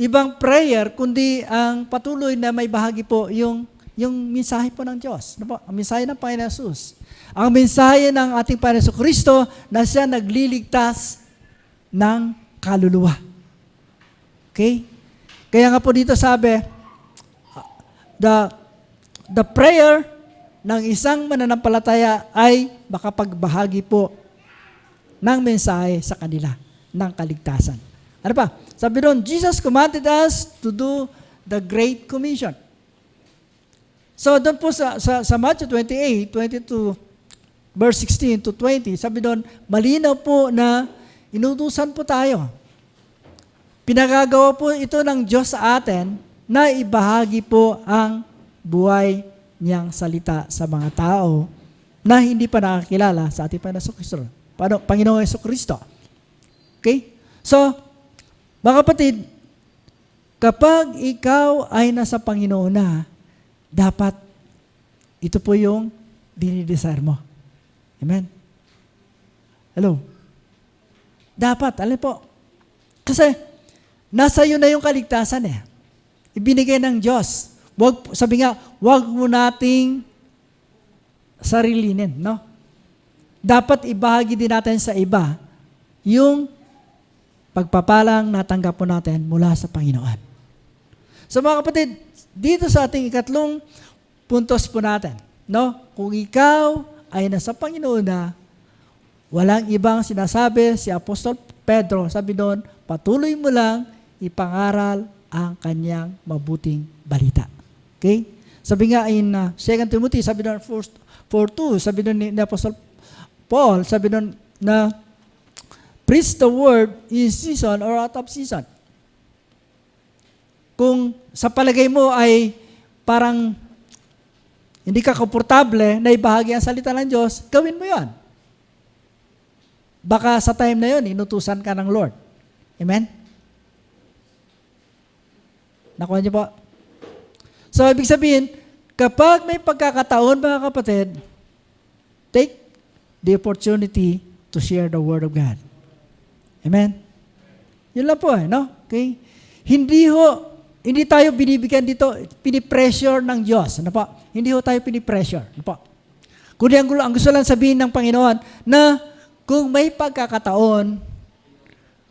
ibang prayer, kundi ang patuloy na may bahagi po yung yung mensahe po ng Diyos. Ano po? Ang mensahe ng Panginoon Jesus. Ang mensahe ng ating Panginoon Kristo na siya nagliligtas ng kaluluwa. Okay? Kaya nga po dito sabi, the prayer ng isang mananampalataya ay makapagbahagi po ng mensahe sa kanila ng kaligtasan. Ano pa? Sabi doon, Jesus commanded us to do the Great Commission. So doon po sa Matthew 28, 22, verse 16 to 20, sabi doon, malinaw po na inutusan po tayo. Pinagagawa po ito ng Diyos sa atin na ibahagi po ang buhay niyang salita sa mga tao na hindi pa nakakilala sa ating Panginoong Jesucristo. Okay? So, mga kapatid, kapag ikaw ay nasa Panginoon na, dapat ito po yung dinidesire mo. Amen? Hello? Dapat, alam po, kasi nasa iyo na yung kaligtasan eh. Ibinigay ng Diyos. Sabi nga, wag mo nating sarilinin, no? Dapat ibahagi din natin sa iba yung pagpapalang natanggap po natin mula sa Panginoon. So mga kapatid, dito sa ating ikatlong puntos po natin, no? Kung ikaw ay nasa Panginoon na, walang ibang sinasabi si Apostol Pedro, sabi doon, patuloy mo lang ipangaral ang kanyang mabuting balita. Okay? Sabi nga in 2 Timothy, sabi doon 4:2, sabi doon ni Apostol Paul, sabi doon na preach the word in season or out of season. Kung sa palagay mo ay parang hindi ka komportable na ibahagi ang salita ng Diyos, gawin mo yan. Baka sa time na yon inutusan ka ng Lord. Amen? Nakuha niyo po? So, ibig sabihin, kapag may pagkakataon, mga kapatid, take the opportunity to share the Word of God. Amen? Yun lang po no? Okay? Hindi tayo binibigyan dito, pinipressure ng Diyos. Ano po? Hindi ho tayo pinipressure. Ano po? Kundi ang gusto lang sabihin ng Panginoon na kung may pagkakataon,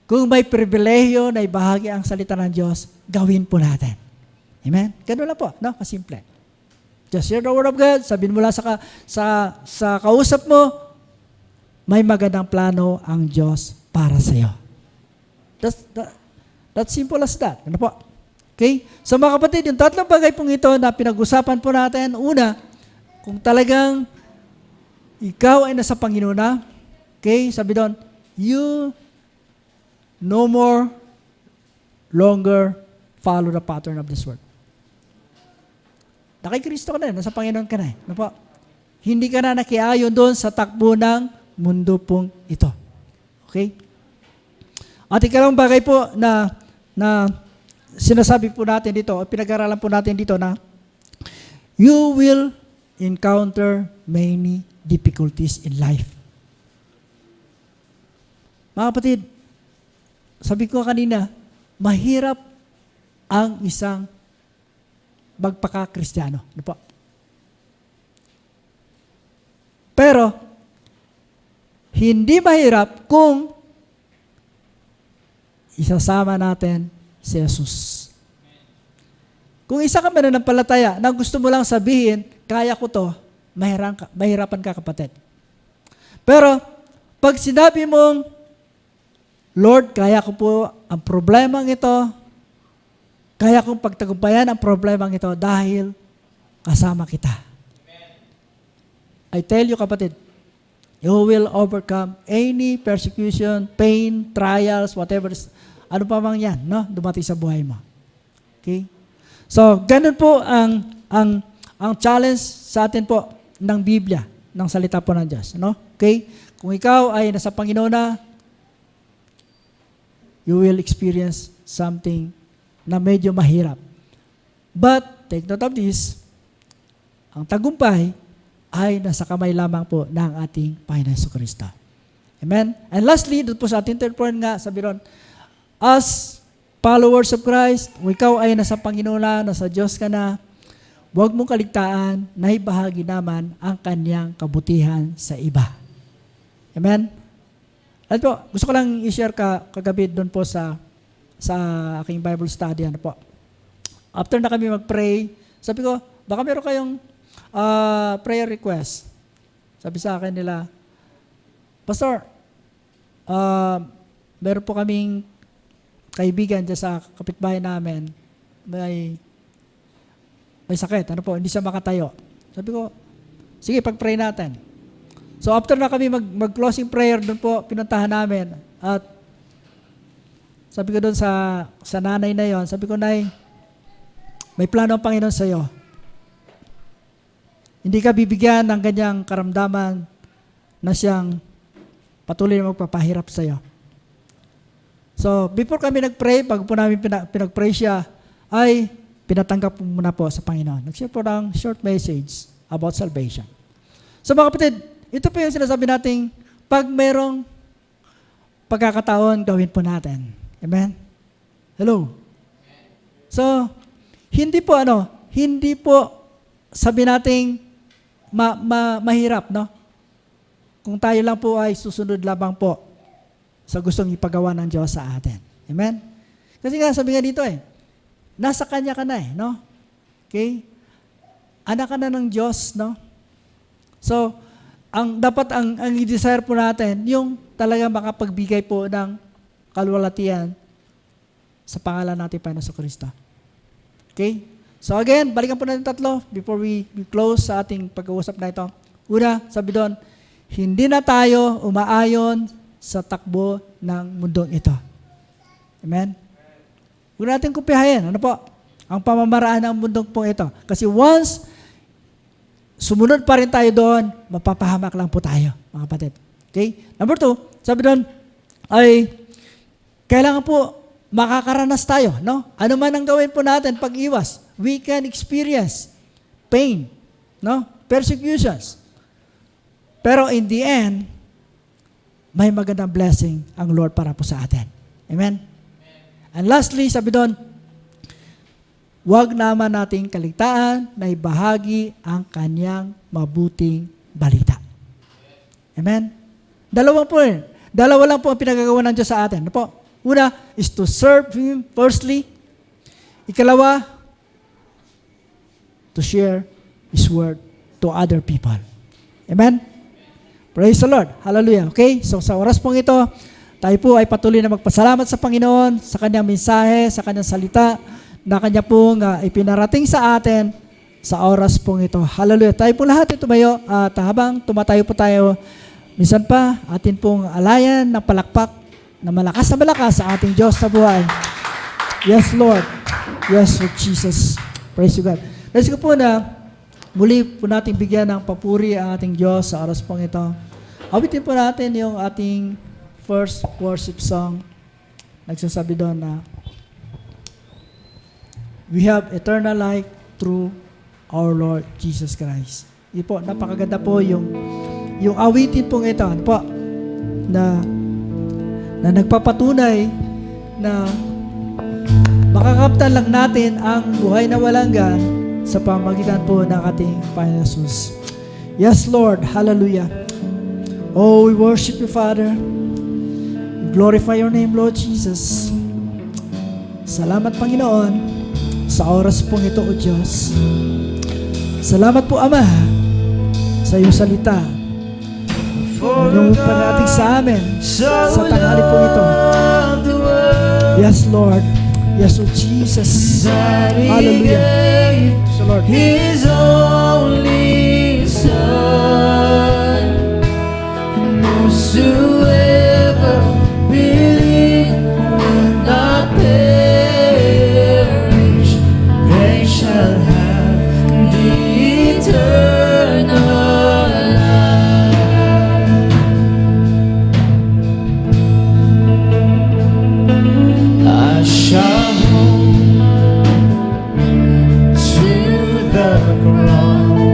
kung may pribilehiyo na ibahagi ang salita ng Diyos, gawin po natin. Amen? Ganun lang po, no? Kasimple. Just share the Word of God, sabihin mo lang sa kausap mo, may magandang plano ang Diyos para sa iyo. That's simple as that. Ano po? Okay? So mga kapatid, yung tatlong bagay pong ito na pinag-usapan po natin, una, kung talagang ikaw ay nasa Panginoon na, okay, sabi doon, you no more longer follow the pattern of this world. Kay Kristo ka na, nasa Panginoon ka na. Ano po? Hindi ka na nakiayon doon sa takbo ng mundo pong ito. Okay? At ikalawang bagay po na sinasabi po natin dito, pinag-aralan po natin dito na you will encounter many difficulties in life. Mga kapatid, sabi ko kanina, mahirap ang isang magpaka-Kristiyano. Ano po? Pero, hindi mahirap kung isasama natin si Jesus. Kung isa ka mananampalataya na gusto mo lang sabihin, kaya ko to, mahirapan ka kapatid. Pero, pag sinabi mong, Lord, kaya ko po ang problemang ito, kaya kong pagtagumpayan ang problemang ito dahil kasama kita. I tell you kapatid, you will overcome any persecution, pain, trials, whatever, ano pa mang yan, no? Dumating sa buhay mo. Okay? So, ganun po ang challenge sa atin po ng Biblia, ng salita po ng Diyos. No? Okay? Kung ikaw ay nasa Panginoon na, you will experience something na medyo mahirap. But, take note of this, ang tagumpay ay nasa kamay lamang po ng ating Panginoon Jesucristo. Amen? And lastly, doon po sa ating third point nga, sabi ron, as followers of Christ, kung ikaw ay nasa Panginoon na, nasa Diyos ka na, huwag mong kaligtaan na ibahagi naman ang kanyang kabutihan sa iba. Amen? At po, gusto ko lang i-share kagabi doon po sa aking Bible study. Ano po. After na kami mag-pray, sabi ko, baka meron kayong prayer request. Sabi sa akin nila, Pastor, meron po kaming kaibigan dyan sa kapitbahay namin, may sakit, ano po, hindi siya makatayo. Sabi ko, sige, pag-pray natin. So after na kami mag-closing prayer, doon po pinuntahan namin. At sabi ko doon sa nanay na yon, sabi ko, Nay, may plano ang Panginoon sa iyo. Hindi ka bibigyan ng ganyang karamdaman na siyang patuloy na magpapahirap sa iyo. So, before kami nag-pray, pag po namin pinag-pray siya, ay pinatanggap po muna po sa Panginoon. Nag-share po ng short message about salvation. So mga kapatid, ito po yung sinasabi nating pag merong pagkakataon, gawin po natin. Amen? Hello? So, hindi po sabi nating mahirap, no? Kung tayo lang po ay susunod labang po sa gustong ipagawa ng Diyos sa atin. Amen? Kasi nga, sabi nga dito nasa Kanya ka na no? Okay? Anak ka na ng Diyos, no? So, dapat ang i-desire po natin, yung talaga makapagbigay po ng kalwalatian sa pangalan natin, Panginoon Kristo. Okay? So again, balikan po natin tatlo before we close sa ating pag-uusap na ito. Una, sabi doon, hindi na tayo umaayon sa takbo ng mundong ito. Amen? Huwag natin kupihayin. Ano po? Ang pamamaraan ng mundong po ito. Kasi once sumunod pa rin tayo doon, mapapahamak lang po tayo, mga kapatid. Okay? Number 2, sabi doon, ay kailangan po makakaranas tayo, no? Ano man ang gawin po natin pag-iwas, we can experience pain, no? Persecutions. Pero in the end, may magandang blessing ang Lord para po sa atin. Amen? And lastly, sabi doon, huwag naman nating kaligtaan na ibahagi ang kanyang mabuting balita. Amen? Dalawa lang po ang pinagagawa ng Diyos sa atin. Ano po? Una is to serve Him firstly. Ikalawa, to share His word to other people. Amen? Praise the Lord. Hallelujah. Okay? So sa oras pong ito, tayo po ay patuloy na magpasalamat sa Panginoon, sa Kanyang mensahe, sa Kanyang salita, na Kanya pong ipinarating sa atin sa oras pong ito. Hallelujah. Tayo po lahat ay tumayo at habang tumatayo po tayo, minsan pa atin pong alayan ng palakpak na malakas sa ating Diyos na buhay. Yes, Lord. Yes, Lord Jesus. Praise you, God. Praise ko po na muli po natin bigyan ng papuri ang ating Diyos sa oras pong ito. Awitin po natin yung ating first worship song. Nagsasabi doon na we have eternal life through our Lord Jesus Christ. Ito po, napakaganda po yung awitin pong ito, ano po, na nagpapatunay na makakamtan lang natin ang buhay na walang hanggan sa pamagitan po ng ating Panginoon Jesus. Yes, Lord. Hallelujah. Oh, we worship you, Father. We glorify your name, Lord Jesus. Salamat, Panginoon, sa oras pong ito, O Diyos. Salamat po, Ama, sa iyong salita. Inyong panatig sa amin sa tanghali po ito. Yes, Lord. Yes, Lord Jesus. Hallelujah. So, Lord. His only Son, and whosoever believes will not perish, they shall have the eternal life. I shall hold to the cross.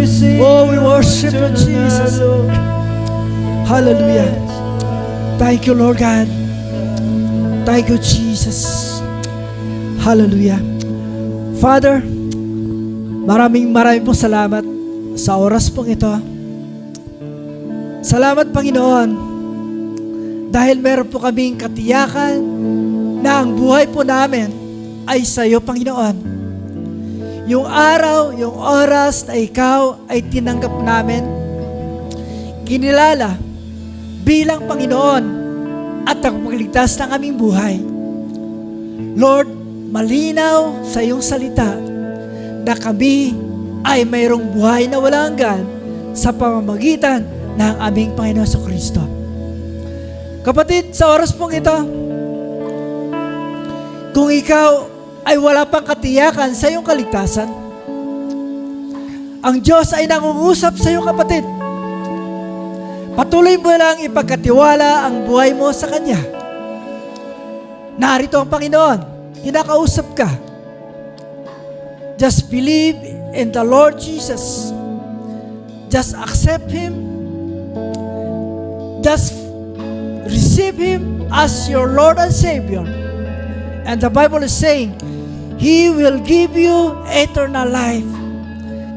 we sing. Oh, we worship you, Jesus. Hallelujah. Thank you, Lord God. Thank you, Jesus. Hallelujah. Father, maraming pong salamat sa oras pong ito. Salamat, Panginoon, dahil meron po kaming katiyakan na ang buhay po namin ay sa iyo, Panginoon. Yung araw, yung oras na ikaw ay tinanggap namin, kinilala bilang Panginoon at tagapagligtas ng aming buhay. Lord, malinaw sa iyong salita na kami ay mayroong buhay na walang hanggan sa pamamagitan ng aming Panginoon sa Kristo. Kapatid, sa oras pong ito, kung ikaw ay wala pang katiyakan sa iyong kaligtasan, ang Diyos ay nangungusap sa iyo, kapatid. Patuloy mo lang ipagkatiwala ang buhay mo sa Kanya. Narito ang Panginoon, kinakausap ka. Just believe in the Lord Jesus. Just accept Him. Just receive Him as your Lord and Savior. And the Bible is saying, He will give you eternal life.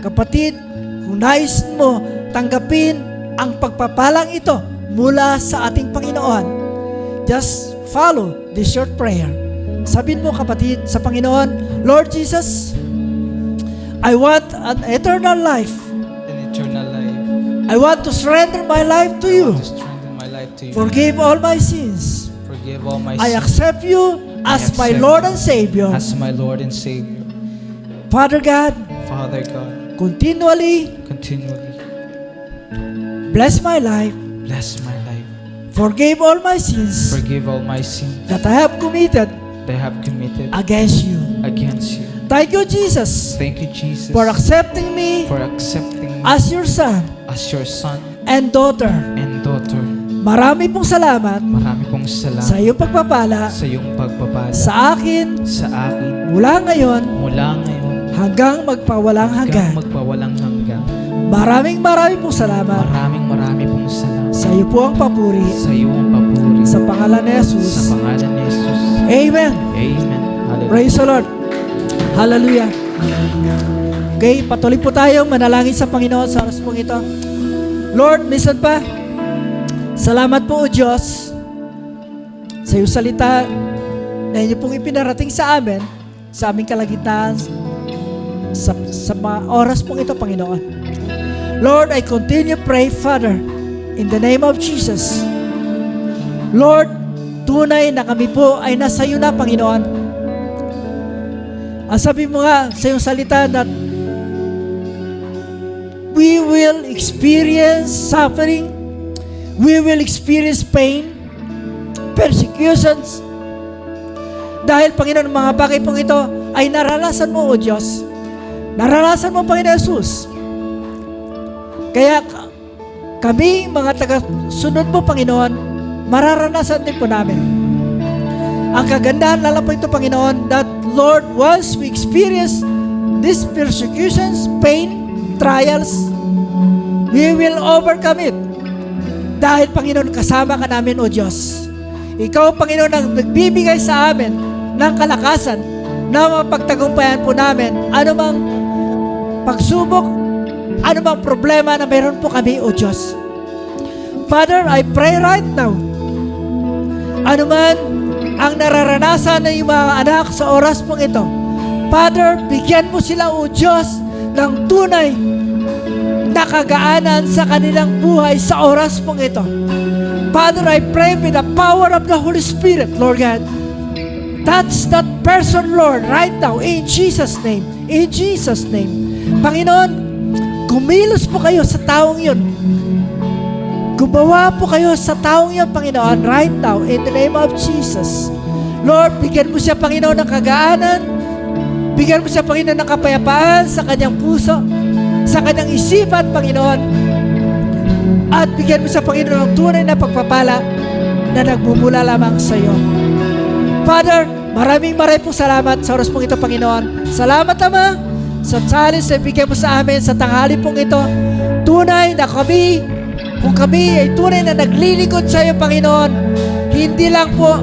Kapatid, kung nais mo tanggapin ang pagpapalang ito mula sa ating Panginoon, just follow this short prayer. Sabihin mo, kapatid, sa Panginoon, Lord Jesus, I want an eternal life. An eternal life. I want to surrender my life to you. To strengthen my life to you. Forgive all my sins. Forgive all my I sins. accept you as my accept Lord you and Savior. As my Lord and Savior. Father God, Father God, continually continually bless my life. bless my life. Forgive all my sins Forgive all my sins that I have committed that I have committed against you. against you. Thank you, Jesus, Thank you, Jesus, for accepting me for accepting me as your son as your son and daughter. and daughter. Marami pong salamat Marami pong sa salamat iyong pagpapala sa iyong pagpapala sa akin sa akin mula ngayon mula ngayon hanggang magpawalang hanggang hanggan. magpawalang hanggan. Maraming pong salamat. Marami pong salamat Sa iyo po ang papuri. sa iyo ang papuri Sa pangalan ni sa Jesus. pangalan ni Jesus. Amen. Amen. Hallelujah. Praise the Lord. Hallelujah. Okay, patuloy po tayong manalangin sa Panginoon sa oras pong ito. Lord, minsan pa, salamat po o Diyos sa iyong salita na inyo pong ipinarating sa amin, sa aming kalagitnaan, sa mga oras pong ito, Panginoon. Lord, I continue pray, Father, in the name of Jesus. Lord, tunay na kami po ay nasa iyo na, Panginoon. Ang sabi mo nga sa iyong salita that we will experience suffering, we will experience pain, persecutions. Dahil, Panginoon, mga bagay pong ito ay naranasan mo, O Diyos. Naranasan mo, Panginoon Jesus. Kaya kami, mga taga-sunod mo, Panginoon, mararanasan din po namin. Ang kagandahan lalo po ito, Panginoon, that Lord, once we experience these persecutions, pain, trials, we will overcome it. Dahil, Panginoon, kasama ka namin, O Diyos. Ikaw, Panginoon, ang nagbibigay sa amin ng kalakasan na mapagtagumpayan po namin anumang pagsubok, anumang problema na meron po kami, O Diyos. Father, I pray right now, anuman ang nararanasan ng mga anak sa oras pong ito, Father, bigyan mo sila, O Diyos, ng tunay na kagaanan sa kanilang buhay sa oras pong ito. Father, I pray with the power of the Holy Spirit, Lord God, touch that person, Lord, right now, in Jesus' name. In Jesus' name. Panginoon, kumilos po kayo sa taong yun. Gumawa po kayo sa taong yun, Panginoon, right now, in the name of Jesus. Lord, bigyan mo siya, Panginoon, ng kagaanan. Bigyan mo siya, Panginoon, ng kapayapaan sa kanyang puso, sa kanyang isipan, Panginoon. At bigyan mo siya, Panginoon, ng tunay na pagpapala na nagmumula lamang sa iyo. Father, maraming po salamat sa oras pong ito, Panginoon. Salamat, Ama. sa challenge na ibigay mo sa amin sa tanghali pong ito. Tunay na kung kami ay tunay na naglilingkod sa iyo, Panginoon, hindi lang po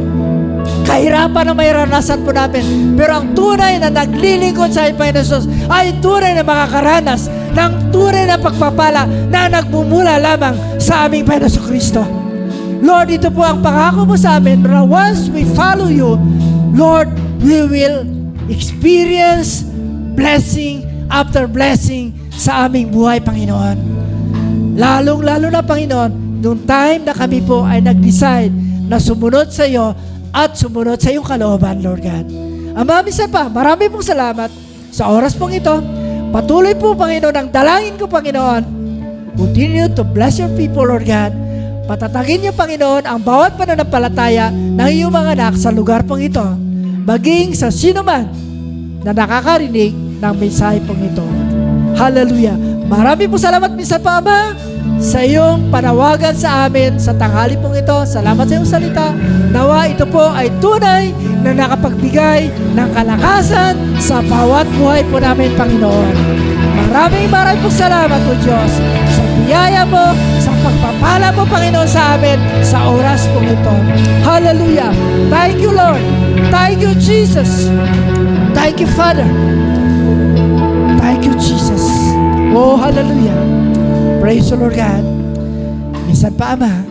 kahirapan na may ranasan po namin, pero ang tunay na naglilingkod sa iyo, Panginoon Jesus, ay tunay na makakaranas ng tunay na pagpapala na nagmumula lamang sa aming Panginoon Kristo. Lord, ito po ang pangako mo sa amin na once we follow you, Lord, we will experience blessing after blessing sa aming buhay, Panginoon. Lalong-lalo na, Panginoon, noong time na kami po ay nag-decide na sumunod sa iyo at sumunod sa iyong kalooban, Lord God. Ama, minsan pa, marami pong salamat sa oras pong ito. Patuloy po, Panginoon, ang dalangin ko, Panginoon. Continue to bless your people, Lord God. Patatagin niyo, Panginoon, ang bawat pananampalataya ng iyong mga anak sa lugar pong ito, maging sa sino man na nakakarinig ng mensahe pong ito. Hallelujah. Marami po salamat minsan pa, Ama, sa iyong panawagan sa amin sa tanghali pong ito. Salamat sa iyong salita. Nawa ito po ay tunay na nakapagbigay ng kalakasan sa bawat buhay po namin, Panginoon. Maraming po salamat po, Diyos, sa biyaya mo, sa pagpapala mo, Panginoon, sa amin sa oras pong ito. Hallelujah. Thank you, Lord. Thank you, Jesus. Thank you, Father. Thank you, Jesus. Oh, hallelujah. Praise the Lord God. Minsan pa, Ama,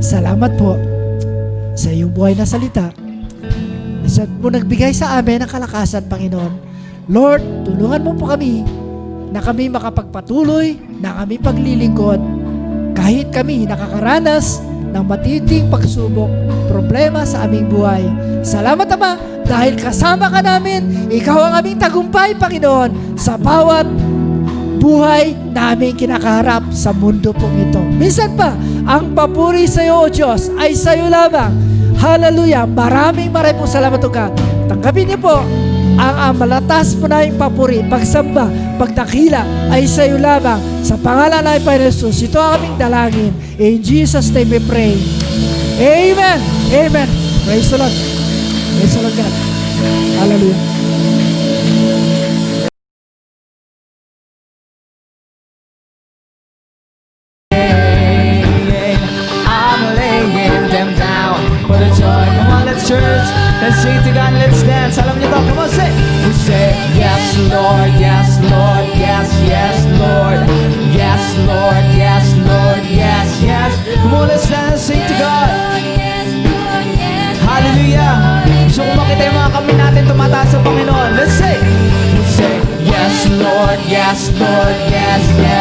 salamat po sa iyong buhay na salita. Minsan po nagbigay sa amin ng kalakasan, Panginoon. Lord, tulungan mo po kami na kami makapagpatuloy, na kami paglilingkod, kahit kami nakakaranas ng matinding pagsubok, problema sa aming buhay. Salamat, Ama, dahil kasama ka namin, ikaw ang aming tagumpay, Panginoon, sa bawat buhay namin kinakaharap sa mundo pong ito. Minsan pa, ang papuri sa iyo, O Diyos, ay sa iyo lamang. Hallelujah. Maraming pong salamat o ka. Tanggapin niyo po ang malatas po na yung papuri, pagsamba, pagdakila ay sa iyo lamang. Sa pangalan ng Panginoon Jesus, ito ang aming dalangin. In Jesus' name we pray. Amen. Amen. Praise the Lord. Praise the Lord God. Hallelujah. I'm laying them down for the joy. Come on, let's church. Let's sing to God. Let's dance. Alam niyo to. Come on, say. We say, yes, Lord, yes, Lord, yes, yes, Lord. Yes, Lord, yes, Lord, yes, yes. Come on, let's dance. Sing to God. Hallelujah. Gusto ko makita yung mga kamay natin tumataas sa Panginoon. Let's say. We say, yes, Lord, yes, Lord, yes, yes.